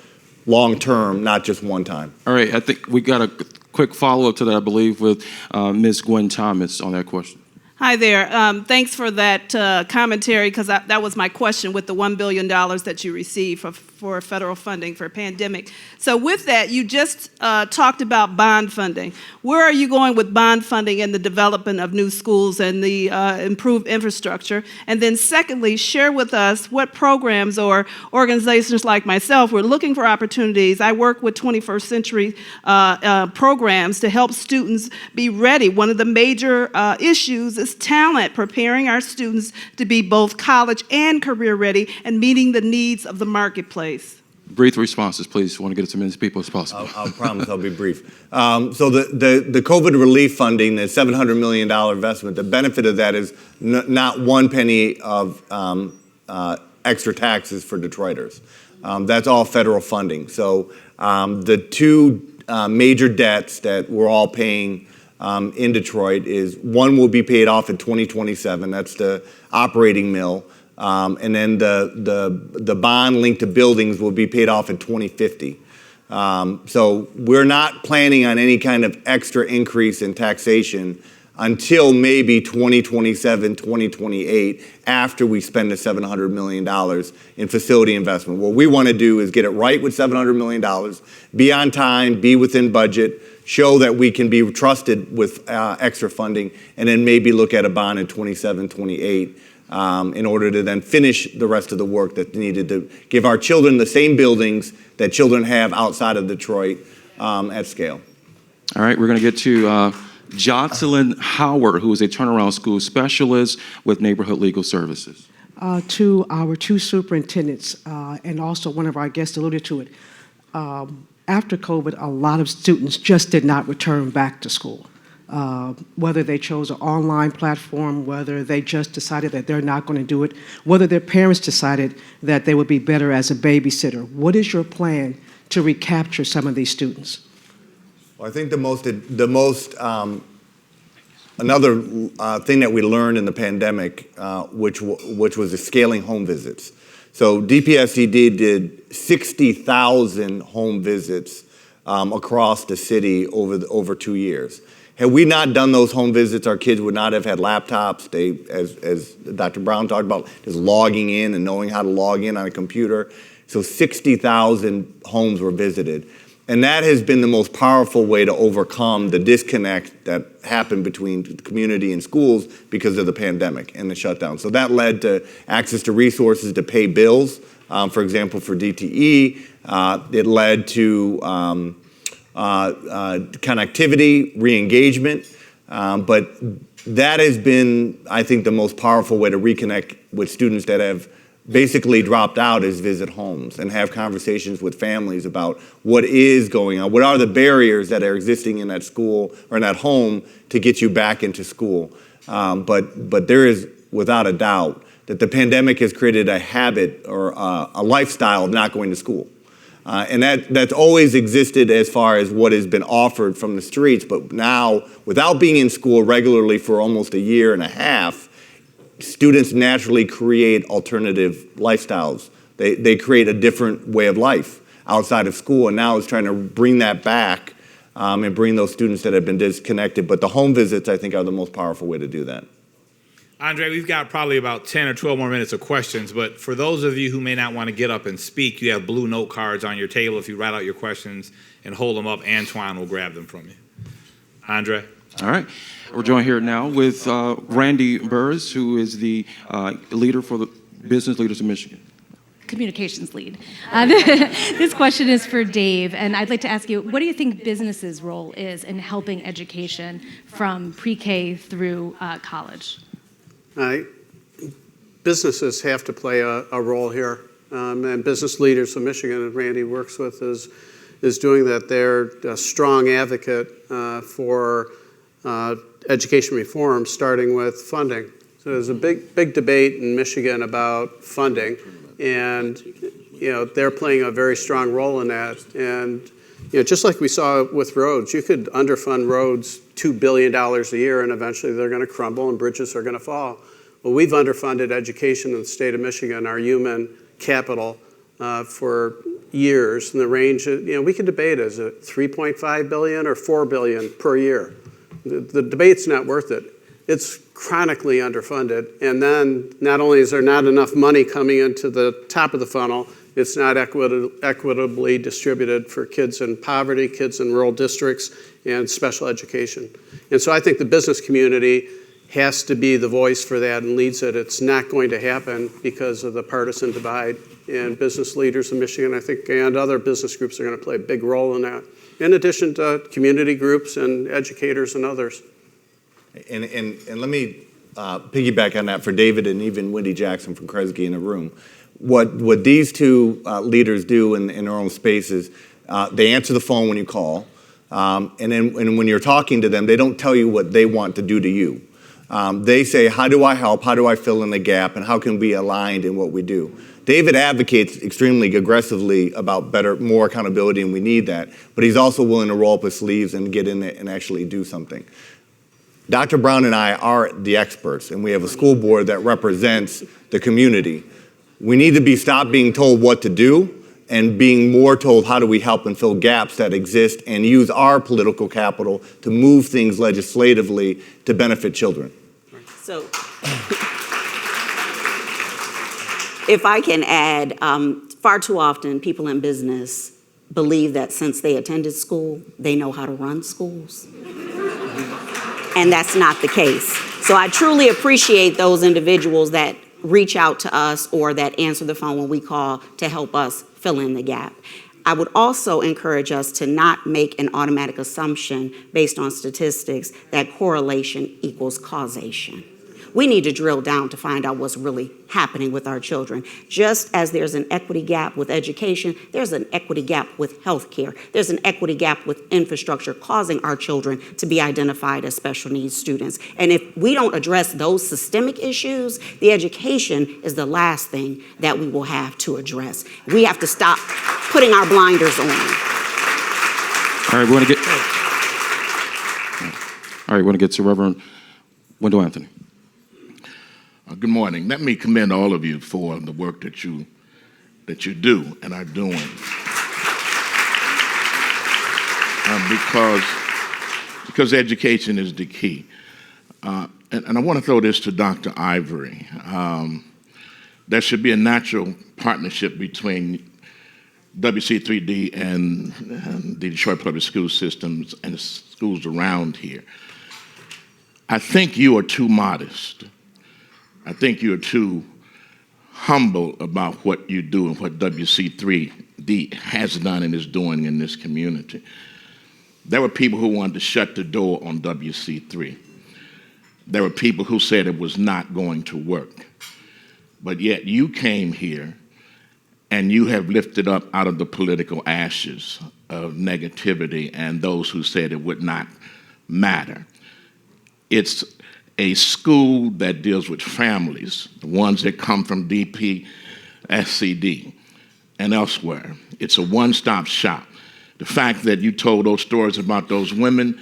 long-term, not just one time. All right, I think we got a quick follow-up to that, I believe, with Ms. Gwen Thomas on that question. Hi there. Thanks for that commentary, because that was my question with the $1 billion that you received for federal funding for pandemic. So with that, you just talked about bond funding. Where are you going with bond funding and the development of new schools and the improved infrastructure? And then secondly, share with us what programs or organizations like myself, we're looking for opportunities. I work with 21st century programs to help students be ready. One of the major issues is talent, preparing our students to be both college and career ready and meeting the needs of the marketplace. Brief responses, please. I want to get it to as many people as possible. I'll promise I'll be brief. So the COVID relief funding, the $700 million investment, the benefit of that is not one penny of extra taxes for Detroiters. That's all federal funding. So the two major debts that we're all paying in Detroit is one will be paid off in 2027. That's the operating mill. And then the bond linked to buildings will be paid off in 2050. So we're not planning on any kind of extra increase in taxation until maybe 2027, 2028, after we spend the $700 million in facility investment. What we want to do is get it right with $700 million, be on time, be within budget, show that we can be trusted with extra funding, and then maybe look at a bond in 27, 28 in order to then finish the rest of the work that's needed to give our children the same buildings that children have outside of Detroit at scale. All right, we're going to get to Jocelyn Howard, who is a turnaround school specialist with Neighborhood Legal Services. To our two superintendents, and also one of our guests alluded to it, after COVID, a lot of students just did not return back to school. Whether they chose an online platform, whether they just decided that they're not going to do it, whether their parents decided that they would be better as a babysitter. What is your plan to recapture some of these students? Well, I think another thing that we learned in the pandemic, which was the scaling home visits. So DPSCD did 60,000 home visits across the city over 2 years. Had we not done those home visits, our kids would not have had laptops. They, as Dr. Brown talked about, just logging in and knowing how to log in on a computer. So 60,000 homes were visited. And that has been the most powerful way to overcome the disconnect that happened between the community and schools because of the pandemic and the shutdown. So that led to access to resources to pay bills, for example, for DTE. It led to connectivity, re-engagement. But that has been, I think, the most powerful way to reconnect with students that have basically dropped out is visit homes and have conversations with families about what is going on. What are the barriers that are existing in that school or in that home to get you back into school? But there is, without a doubt, that the pandemic has created a habit or a lifestyle of not going to school. And that's always existed as far as what has been offered from the streets. But now, without being in school regularly for almost a year and a half, students naturally create alternative lifestyles. They create a different way of life outside of school, and now it's trying to bring that back and bring those students that have been disconnected. But the home visits, I think, are the most powerful way to do that. Andre, we've got probably about 10 or 12 more minutes of questions, but for those of you who may not want to get up and speak, you have blue note cards on your table. If you write out your questions and hold them up, Antoine will grab them from you. Andre? All right. We're joined here now with Randy Burris, who is the leader for the Business Leaders of Michigan. communications lead. This question is for Dave, and I'd like to ask you, what do you think business's role is in helping education from pre-K through college? Businesses have to play a role here, and business leaders of Michigan, and Randy works with, is doing that. They're a strong advocate for education reform, starting with funding. So there's a big debate in Michigan about funding, and they're playing a very strong role in that. And just like we saw with roads, you could underfund roads $2 billion a year, and eventually they're going to crumble and bridges are going to fall. Well, we've underfunded education in the state of Michigan, our human capital, for years. And the range, we could debate, is it $3.5 billion or $4 billion per year? The debate's not worth it. It's chronically underfunded. And then not only is there not enough money coming into the top of the funnel, it's not equitably distributed for kids in poverty, kids in rural districts, and special education. And so I think the business community has to be the voice for that and leads it. It's not going to happen because of the partisan divide. And business leaders in Michigan, I think, and other business groups are going to play a big role in that, in addition to community groups and educators and others. And let me piggyback on that for David and even Wendy Jackson from Kresge in the room. What these two leaders do in their own spaces, they answer the phone when you call, and then when you're talking to them, they don't tell you what they want to do to you. They say, how do I help? How do I fill in the gap? And how can we be aligned in what we do? David advocates extremely aggressively about more accountability, and we need that. But he's also willing to roll up his sleeves and get in there and actually do something. Dr. Brown and I are the experts, and we have a school board that represents the community. We need to stop being told what to do and being more told how do we help and fill gaps that exist and use our political capital to move things legislatively to benefit children. So, if I can add, far too often people in business believe that since they attended school, they know how to run schools. And that's not the case. So I truly appreciate those individuals that reach out to us or that answer the phone when we call to help us fill in the gap. I would also encourage us to not make an automatic assumption based on statistics that correlation equals causation. We need to drill down to find out what's really happening with our children. Just as there's an equity gap with education, there's an equity gap with healthcare. There's an equity gap with infrastructure causing our children to be identified as special needs students. And if we don't address those systemic issues, the education is the last thing that we will have to address. We have to stop putting our blinders on. All right, we want to get to Reverend Wendell Anthony. Good morning. Let me commend all of you for the work that you do and are doing. Because education is the key. And I want to throw this to Dr. Ivory. There should be a natural partnership between WC3D and the Detroit Public School Systems and the schools around here. I think you are too modest. I think you're too humble about what you do and what WC3D has done and is doing in this community. There were people who wanted to shut the door on WC3. There were people who said it was not going to work. But yet you came here and you have lifted up out of the political ashes of negativity and those who said it would not matter. It's a school that deals with families, the ones that come from DP, SCD, and elsewhere. It's a one-stop shop. The fact that you told those stories about those women,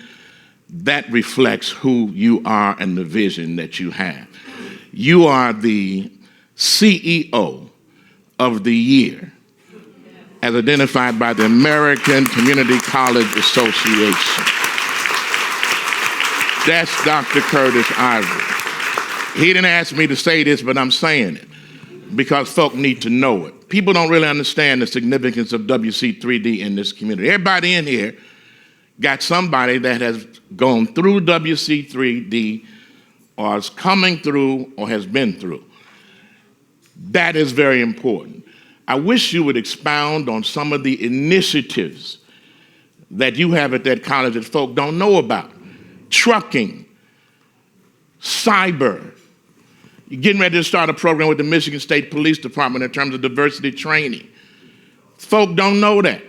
that reflects who you are and the vision that you have. You are the CEO of the year, as identified by the American Community College Association. That's Dr. Curtis Ivory. He didn't ask me to say this, but I'm saying it because folk need to know it. People don't really understand the significance of WC3D in this community. Everybody in here got somebody that has gone through WC3D or is coming through or has been through. That is very important. I wish you would expound on some of the initiatives that you have at that college that folk don't know about. Trucking, cyber. You're getting ready to start a program with the Michigan State Police Department in terms of diversity training. Folk don't know that.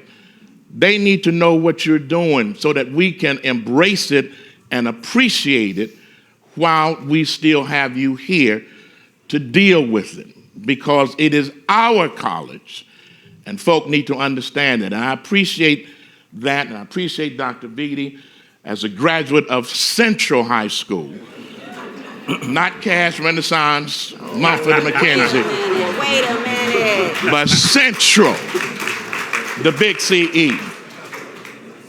They need to know what you're doing so that we can embrace it and appreciate it while we still have you here to deal with it, because it is our college, and folk need to understand it. And I appreciate that, and I appreciate Dr. Beatty as a graduate of Central High School, not Cass, Renaissance, Moffitt, and McKenzie, Wait a minute. but Central, the big CE.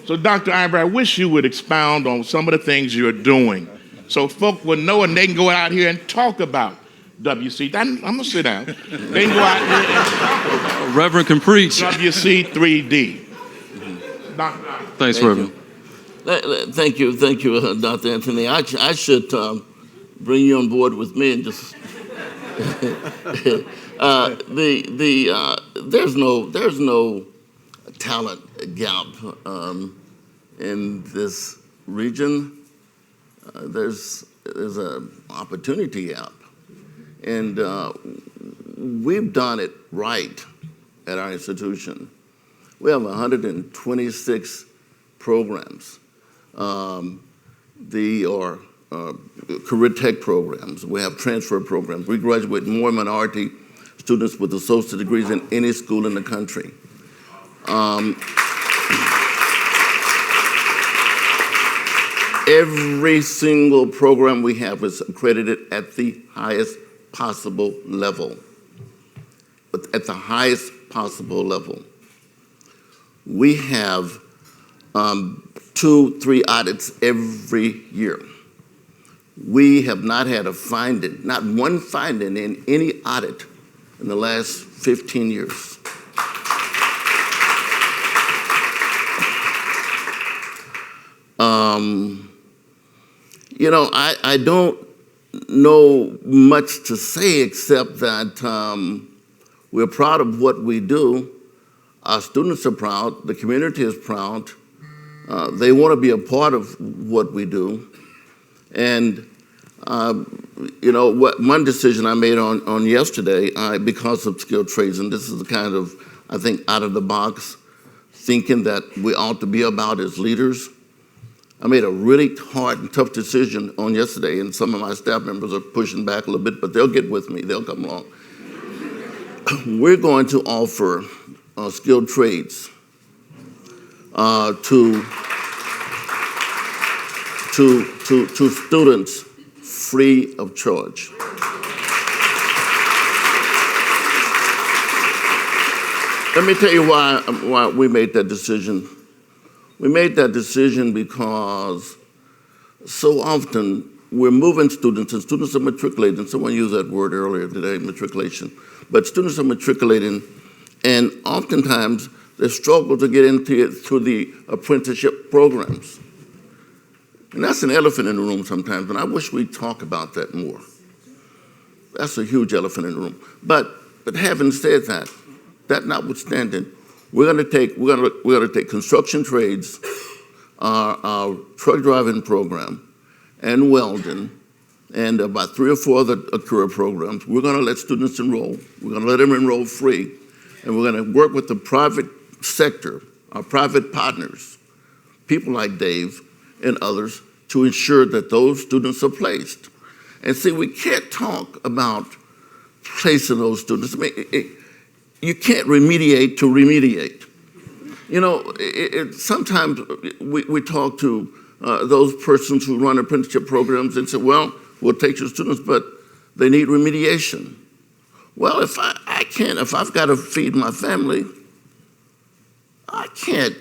So, Dr. Ivory, I wish you would expound on some of the things you're doing so folk will know and they can go out here and talk about WC. I'm going to sit down. They can go out here and talk about Reverend can preach. WC3D. Thanks, Reverend. Thank you, Dr. Anthony. I should bring you on board with me and just there's no talent gap in this region. There's an opportunity gap, and we've done it right at our institution. We have 126 programs. Career tech programs. We have transfer programs. We graduate more minority students with associate degrees than any school in the country. Every single program we have is accredited at the highest possible level. At the highest possible level. We have 2-3 audits every year. We have not had a finding, not one finding in any audit in the last 15 years. I don't know much to say except that we're proud of what we do. Our students are proud. The community is proud. They want to be a part of what we do. And, one decision I made on yesterday, because of skilled trades, and this is the kind of, I think, out-of-the-box thinking that we ought to be about as leaders. I made a really hard and tough decision on yesterday, and some of my staff members are pushing back a little bit, but they'll get with me. They'll come along. We're going to offer skilled trades to students free of charge. Let me tell you why we made that decision. We made that decision because so often we're moving students, and students are matriculating. Someone used that word earlier today, matriculation. But students are matriculating, and oftentimes they struggle to get into the apprenticeship programs. And that's an elephant in the room sometimes, and I wish we'd talk about that more. That's a huge elephant in the room. But having said that, that notwithstanding, we're going to take construction trades, our truck driving program, and welding, and about 3 or 4 other career programs. We're going to let students enroll. We're going to let them enroll free, and we're going to work with the private sector, our private partners, people like Dave and others, to ensure that those students are placed. And see, we can't talk about placing those students. I mean, you can't remediate to remediate. Sometimes we talk to those persons who run apprenticeship programs and say, well, we'll take your students, but they need remediation. Well, if I've got to feed my family, I can't.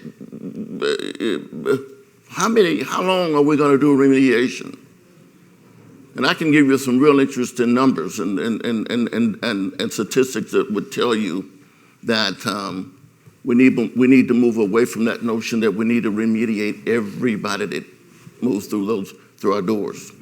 How long are we going to do remediation? And I can give you some real interesting numbers and statistics that would tell you that we need to move away from that notion that we need to remediate everybody that moves through our doors.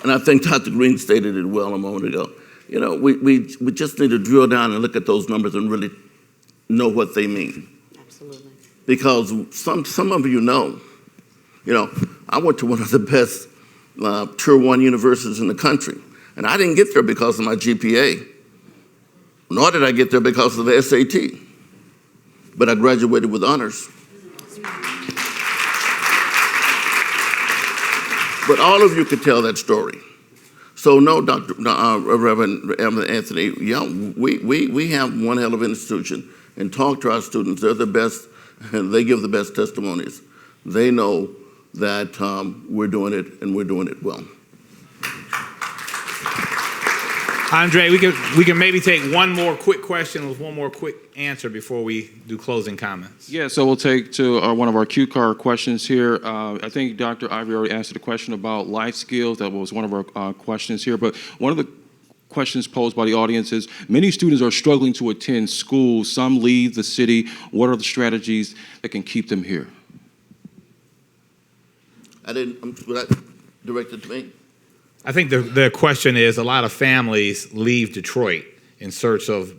and I think Dr. Green stated it well a moment ago. You know, we just need to drill down and look at those numbers and really know what they mean. Absolutely. Because some of you know, I went to one of the best Tier 1 universities in the country, and I didn't get there because of my GPA, nor did I get there because of the SAT, but I graduated with honors. But all of you could tell that story. So no, Reverend Anthony, yeah, we have one hell of an institution, and talk to our students. They're the best, and they give the best testimonies. They know that we're doing it, and we're doing it well. Andre, we can maybe take one more quick question with one more quick answer before we do closing comments. Yeah, so we'll take to one of our cue card questions here. I think Dr. Ivy already answered the question about life skills. That was one of our questions here. But one of the questions posed by the audience is, many students are struggling to attend school. Some leave the city. What are the strategies that can keep them here? Was that directed to me? I think the question is, a lot of families leave Detroit in search of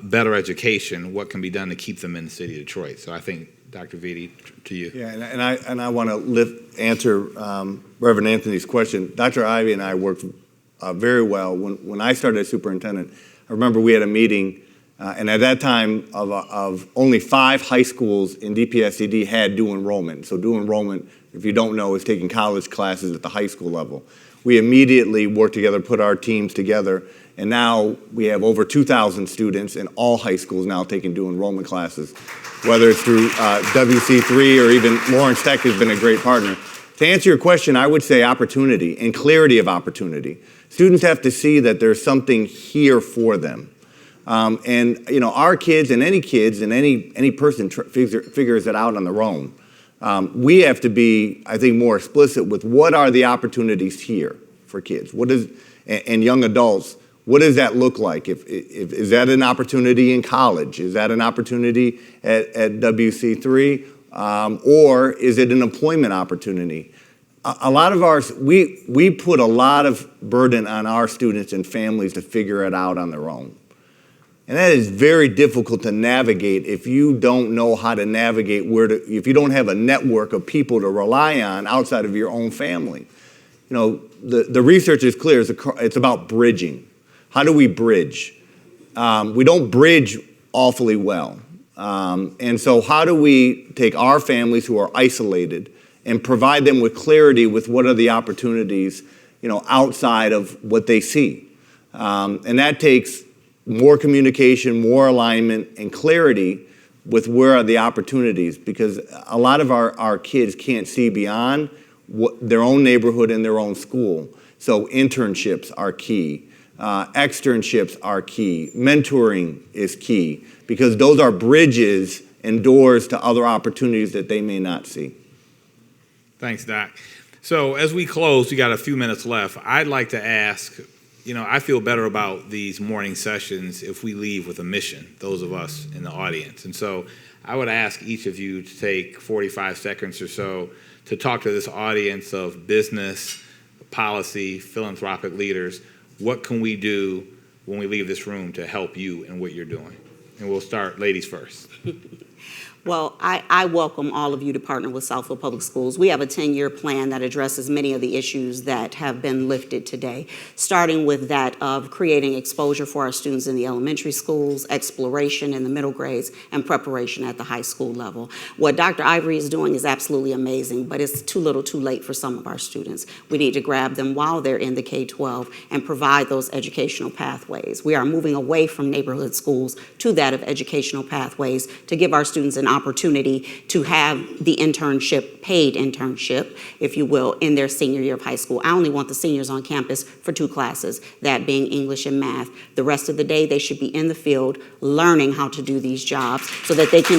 better education. What can be done to keep them in the city of Detroit? So I think, Dr. Vitti, to you. Yeah, and I want to answer Reverend Anthony's question. Dr. Ivy and I worked very well. When I started as superintendent, I remember we had a meeting, and at that time, of only 5 high schools in DPSCD had dual enrollment. So dual enrollment, if you don't know, is taking college classes at the high school level. We immediately worked together, put our teams together, and now we have over 2,000 students in all high schools now taking dual enrollment classes, whether it's through WC3 or even Lawrence Tech has been a great partner. To answer your question, I would say opportunity and clarity of opportunity. Students have to see that there's something here for them. And our kids and any person figures it out on their own. We have to be, I think, more explicit with what are the opportunities here for kids. And young adults, what does that look like? Is that an opportunity in college? Is that an opportunity at WC3? Or is it an employment opportunity? A lot of we put a lot of burden on our students and families to figure it out on their own. And that is very difficult to navigate if you don't know how to navigate if you don't have a network of people to rely on outside of your own family. The research is clear. It's about bridging. How do we bridge? We don't bridge awfully well. And so how do we take our families who are isolated and provide them with clarity with what are the opportunities, outside of what they see? And that takes more communication, more alignment, and clarity with where are the opportunities, because a lot of our kids can't see beyond their own neighborhood and their own school. So internships are key. Externships are key. Mentoring is key, because those are bridges and doors to other opportunities that they may not see. Thanks, Doc. So as we close, we got a few minutes left. I'd like to ask, I feel better about these morning sessions if we leave with a mission, those of us in the audience. And so I would ask each of you to take 45 seconds or so to talk to this audience of business, policy, philanthropic leaders. What can we do when we leave this room to help you in what you're doing? And we'll start, ladies first. Well, I welcome all of you to partner with Southfield Public Schools. We have a 10-year plan that addresses many of the issues that have been lifted today, starting with that of creating exposure for our students in the elementary schools, exploration in the middle grades, and preparation at the high school level. What Dr. Ivory is doing is absolutely amazing, but it's too little too late for some of our students. We need to grab them while they're in the K-12 and provide those educational pathways. We are moving away from neighborhood schools to that of educational pathways to give our students an opportunity to have the internship, paid internship, if you will, in their senior year of high school. I only want the seniors on campus for 2 classes, that being English and math. The rest of the day, they should be in the field learning how to do these jobs so that they can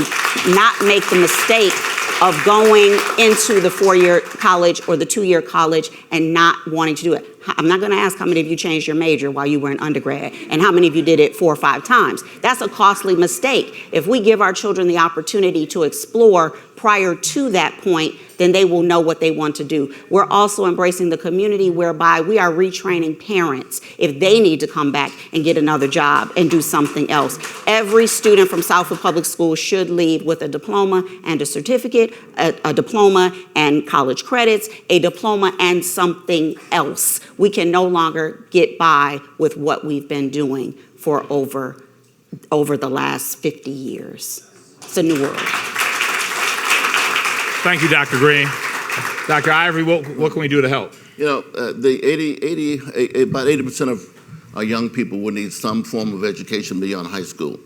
not make the mistake of going into the 4-year college or the 2-year college and not wanting to do it. I'm not going to ask how many of you changed your major while you were in undergrad and how many of you did it 4 or 5 times. That's a costly mistake. If we give our children the opportunity to explore prior to that point, then they will know what they want to do. We're also embracing the community whereby we are retraining parents if they need to come back and get another job and do something else. Every student from Southfield Public Schools should leave with a diploma and a certificate, a diploma and college credits, a diploma and something else. We can no longer get by with what we've been doing for over the last 50 years. It's a new world. Thank you, Dr. Green. Dr. Ivory, what can we do to help? You know, about 80% of our young people will need some form of education beyond high school.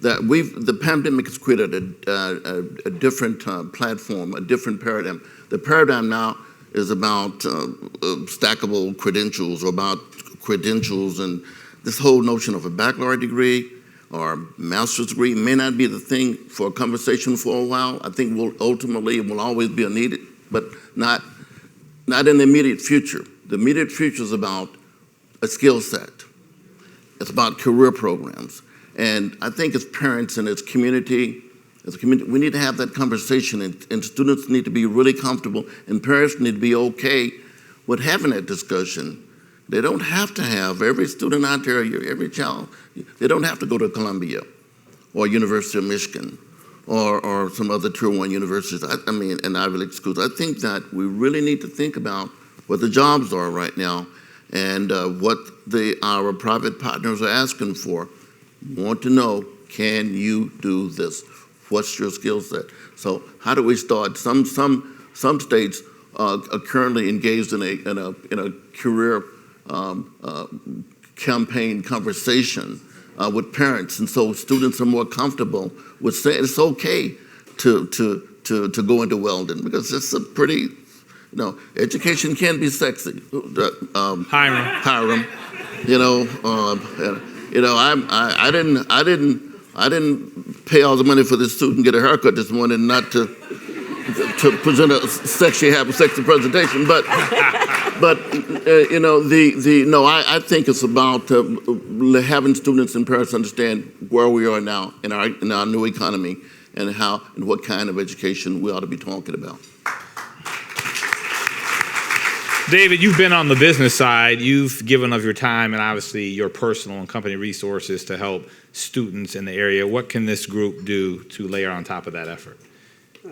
The pandemic has created a different platform, a different paradigm. The paradigm now is about stackable credentials, or about credentials, and this whole notion of a baccalaureate degree or a master's degree may not be the thing for a conversation for a while. I think ultimately it will always be needed, but not in the immediate future. The immediate future is about a skill set. It's about career programs. And I think as parents and as a community, we need to have that conversation, and students need to be really comfortable, and parents need to be okay with having that discussion. They don't have to have, every student out there, every child, they don't have to go to Columbia or University of Michigan or some other Tier 1 universities, and Ivy League schools. I think that we really need to think about what the jobs are right now and what our private partners are asking for. We want to know, can you do this? What's your skill set? So how do we start? Some states are currently engaged in a career campaign conversation with parents, and so students are more comfortable with saying it's okay to go into welding, because it's a pretty, education can be sexy. Hiram. I didn't pay all the money for this suit and get a haircut this morning, not to present a sexy presentation, but I think it's about having students and parents understand where we are now in our new economy, and what kind of education we ought to be talking about. David, you've been on the business side. You've given of your time and obviously your personal and company resources to help students in the area. What can this group do to layer on top of that effort?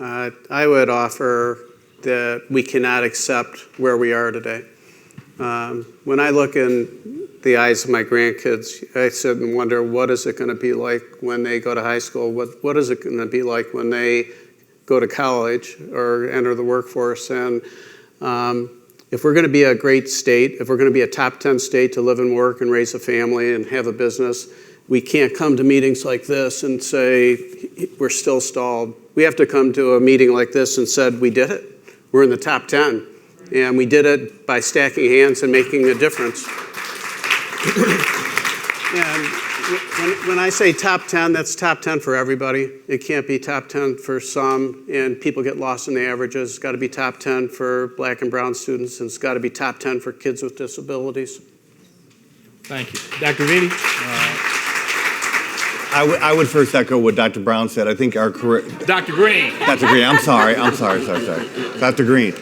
I would offer that we cannot accept where we are today. When I look in the eyes of my grandkids, I sit and wonder, what is it going to be like when they go to high school? What is it going to be like when they go to college or enter the workforce? And if we're going to be a great state, if we're going to be a top 10 state to live and work and raise a family and have a business, we can't come to meetings like this and say we're still stalled. We have to come to a meeting like this and said we did it. We're in the top 10. And we did it by stacking hands and making a difference. And when I say top 10, that's top 10 for everybody. It can't be top 10 for some, and people get lost in the averages. It's got to be top 10 for Black and brown students, and it's got to be top 10 for kids with disabilities. Thank you. Dr. Vitti? I would first echo what Dr. Brown said. I think our career... Dr. Green. Dr. Green, I'm sorry. Dr. Green.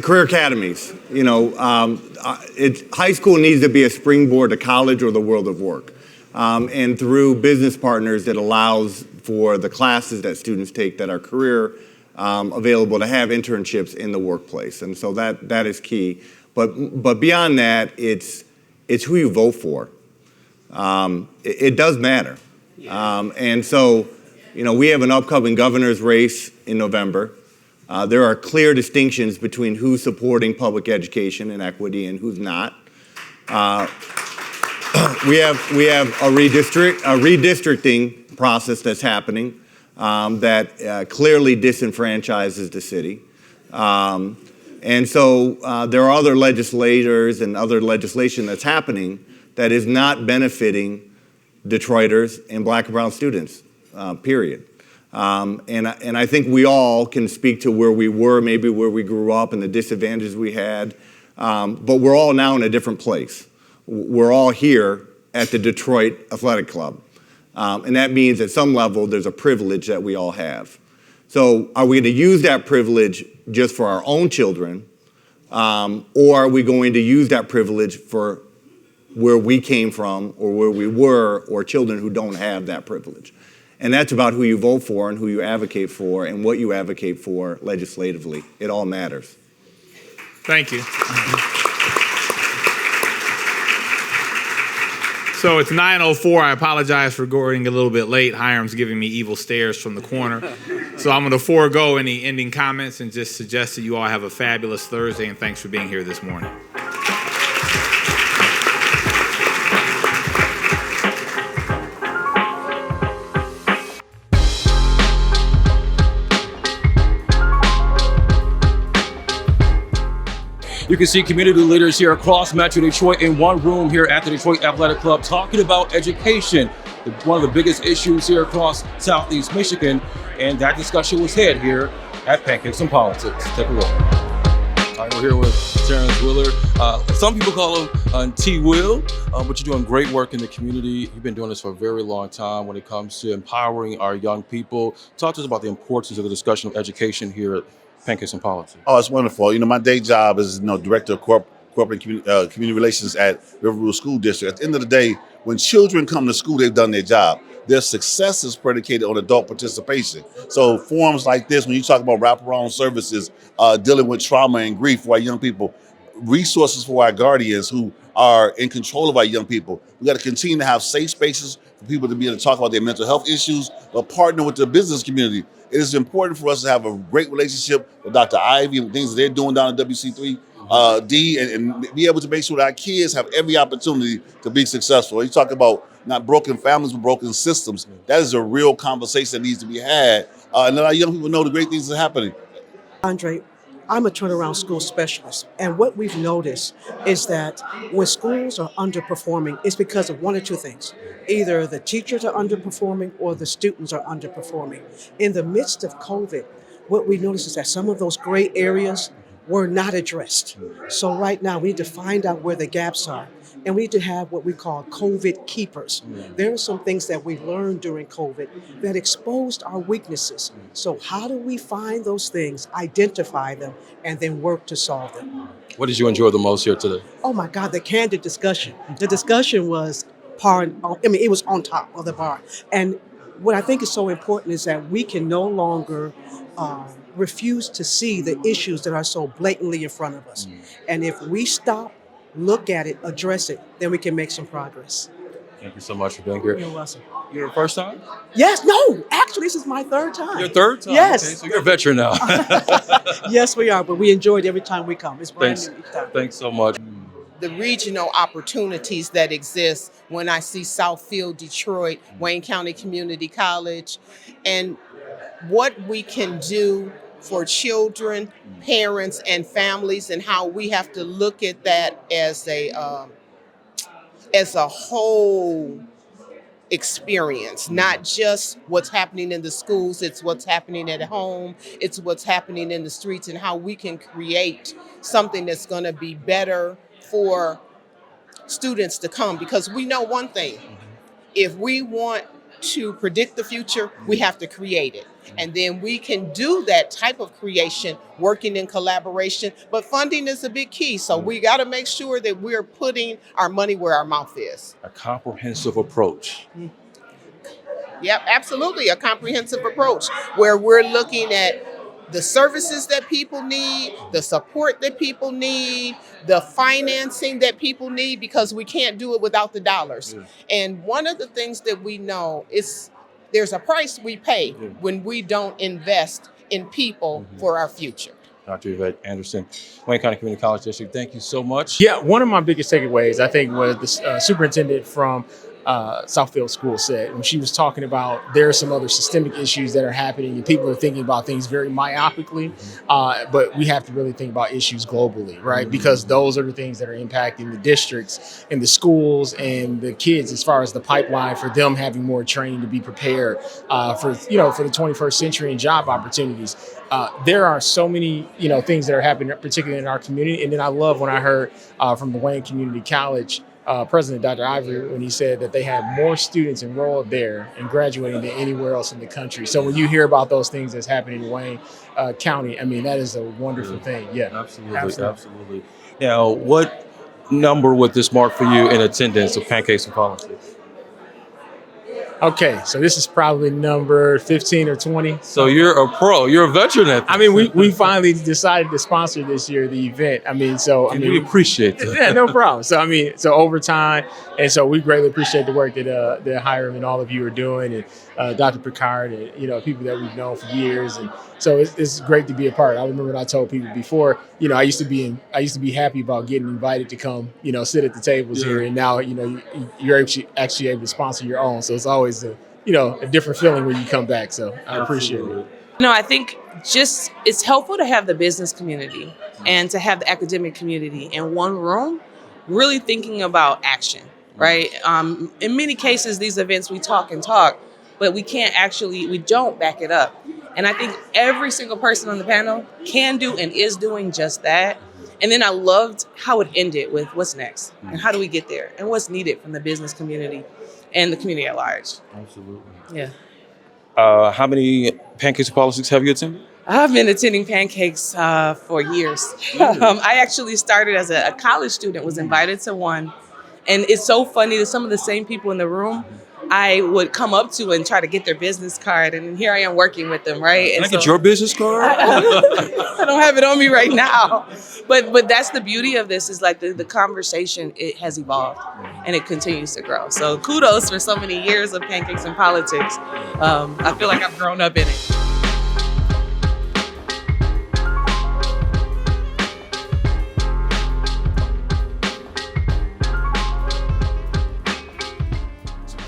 Career academies. High school needs to be a springboard to college or the world of work. And through business partners, it allows for the classes that students take that are career available to have internships in the workplace. And so that is key. But beyond that, it's who you vote for. It does matter. And so, we have an upcoming governor's race in November. There are clear distinctions between who's supporting public education and equity and who's not. We have a redistricting process that's happening that clearly disenfranchises the city. And so there are other legislators and other legislation that's happening that is not benefiting Detroiters and Black and brown students, period. And I think we all can speak to where we were, maybe where we grew up and the disadvantages we had. But we're all now in a different place. We're all here at the Detroit Athletic Club. And that means at some level there's a privilege that we all have. So are we going to use that privilege just for our own children, or are we going to use that privilege for where we came from or where we were, or children who don't have that privilege? And that's about who you vote for and who you advocate for and what you advocate for legislatively. It all matters. Thank you. So it's 9:04. I apologize for going a little bit late. Hiram's giving me evil stares from the corner. So I'm going to forego any ending comments and just suggest that you all have a fabulous Thursday, and thanks for being here this morning. You can see community leaders here across Metro Detroit in one room here at the Detroit Athletic Club talking about education, one of the biggest issues here across Southeast Michigan, and that discussion was had here at Pancakes and Politics. Take a look. All right, we're here with Terrence Willard. Some people call him T-Will, but you're doing great work in the community. You've been doing this for a very long time when it comes to empowering our young people. Talk to us about the importance of the discussion of education here at Pancakes and Politics. Oh, it's wonderful. My day job is, director of corporate community relations at Riverview School District. At the end of the day, when children come to school, they've done their job. Their success is predicated on adult participation. So forums like this, when you talk about wraparound services, dealing with trauma and grief for our young people, resources for our guardians who are in control of our young people. We got to continue to have safe spaces for people to be able to talk about their mental health issues, but partner with the business community. It is important for us to have a great relationship with Dr. Ivy and things that they're doing down at WC3D and be able to make sure that our kids have every opportunity to be successful. You talk about not broken families, but broken systems. That is a real conversation that needs to be had. And let our young people know the great things that are happening. Andre, I'm a turnaround school specialist, and what we've noticed is that when schools are underperforming, it's because of one or two things. Either the teachers are underperforming or the students are underperforming. In the midst of COVID, what we noticed is that some of those gray areas were not addressed. So right now, we need to find out where the gaps are, and we need to have what we call COVID keepers. There are some things that we learned during COVID that exposed our weaknesses. So how do we find those things, identify them, and then work to solve them? What did you enjoy the most here today? Oh my God, the candid discussion. The discussion was it was on top of the bar. And what I think is so important is that we can no longer refuse to see the issues that are so blatantly in front of us. And if we stop, look at it, address it, then we can make some progress. Thank you so much for being here. You're welcome. Your first time? Yes, no, actually, this is my third time. Your third time? Yes. Okay, so you're a veteran now. Yes, we are, but we enjoy it every time we come. It's brand new each time. Thanks so much. The regional opportunities that exist when I see Southfield, Detroit, Wayne County Community College, and what we can do for children, parents, and families, and how we have to look at that as a whole experience, not just what's happening in the schools, it's what's happening at home, it's what's happening in the streets, and how we can create something that's going to be better for students to come. Because we know one thing, if we want to predict the future, we have to create it. And then we can do that type of creation working in collaboration, but funding is a big key. So we got to make sure that we're putting our money where our mouth is. A comprehensive approach. Yep, absolutely. A comprehensive approach where we're looking at the services that people need, the support that people need, the financing that people need, because we can't do it without the dollars. And one of the things that we know is there's a price we pay when we don't invest in people for our future. Dr. Yvette Anderson, Wayne County Community College District, thank you so much. Yeah, one of my biggest takeaways, I think, was the superintendent from Southfield School said when she was talking about there are some other systemic issues that are happening and people are thinking about things very myopically, but we have to really think about issues globally, right? Because those are the things that are impacting the districts and the schools and the kids as far as the pipeline for them having more training to be prepared for the 21st century and job opportunities. There are so many, things that are happening, particularly in our community. And then I love when I heard from the Wayne Community College President Dr. Ivory when he said that they had more students enrolled there and graduating than anywhere else in the country. So when you hear about those things that's happening in Wayne County, I mean, that is a wonderful thing. Yeah, Absolutely. Now, what number would this mark for you in attendance of Pancakes and Politics? Okay, so this is probably number 15 or 20. So you're a pro. You're a veteran at this. I mean, we finally decided to sponsor this year the event. We appreciate that. Yeah, no problem. So over time, and so we greatly appreciate the work that Hiram and all of you are doing, and Dr. Picard, and people that we've known for years, and so it's great to be a part. I remember what I told people before. I used to be happy about getting invited to come, sit at the tables here, and now you're actually able to sponsor your own. So it's always a different feeling when you come back. So I appreciate it. I think just it's helpful to have the business community and to have the academic community in one room, really thinking about action, right? In many cases, these events, we talk and talk, but we don't back it up. And I think every single person on the panel can do and is doing just that. And then I loved how it ended with what's next and how do we get there and what's needed from the business community and the community at large. Absolutely. Yeah. How many Pancakes and Politics have you attended? I've been attending Pancakes for years. I actually started as a college student, was invited to one. And it's so funny that some of the same people in the room I would come up to and try to get their business card. And here I am working with them, right? Can I get your business card? I don't have it on me right now. But that's the beauty of this is like the conversation, it has evolved and it continues to grow. So kudos for so many years of Pancakes and Politics. I feel like I've grown up in it.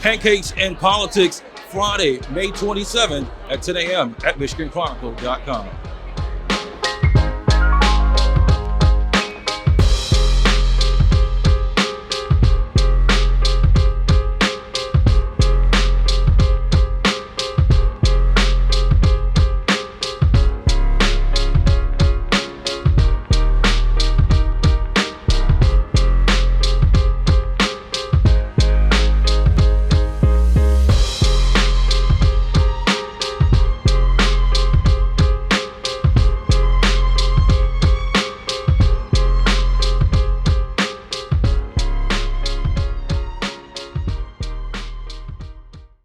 Pancakes and Politics, Friday, May 27th at 10 a.m. at MichiganChronicle.com.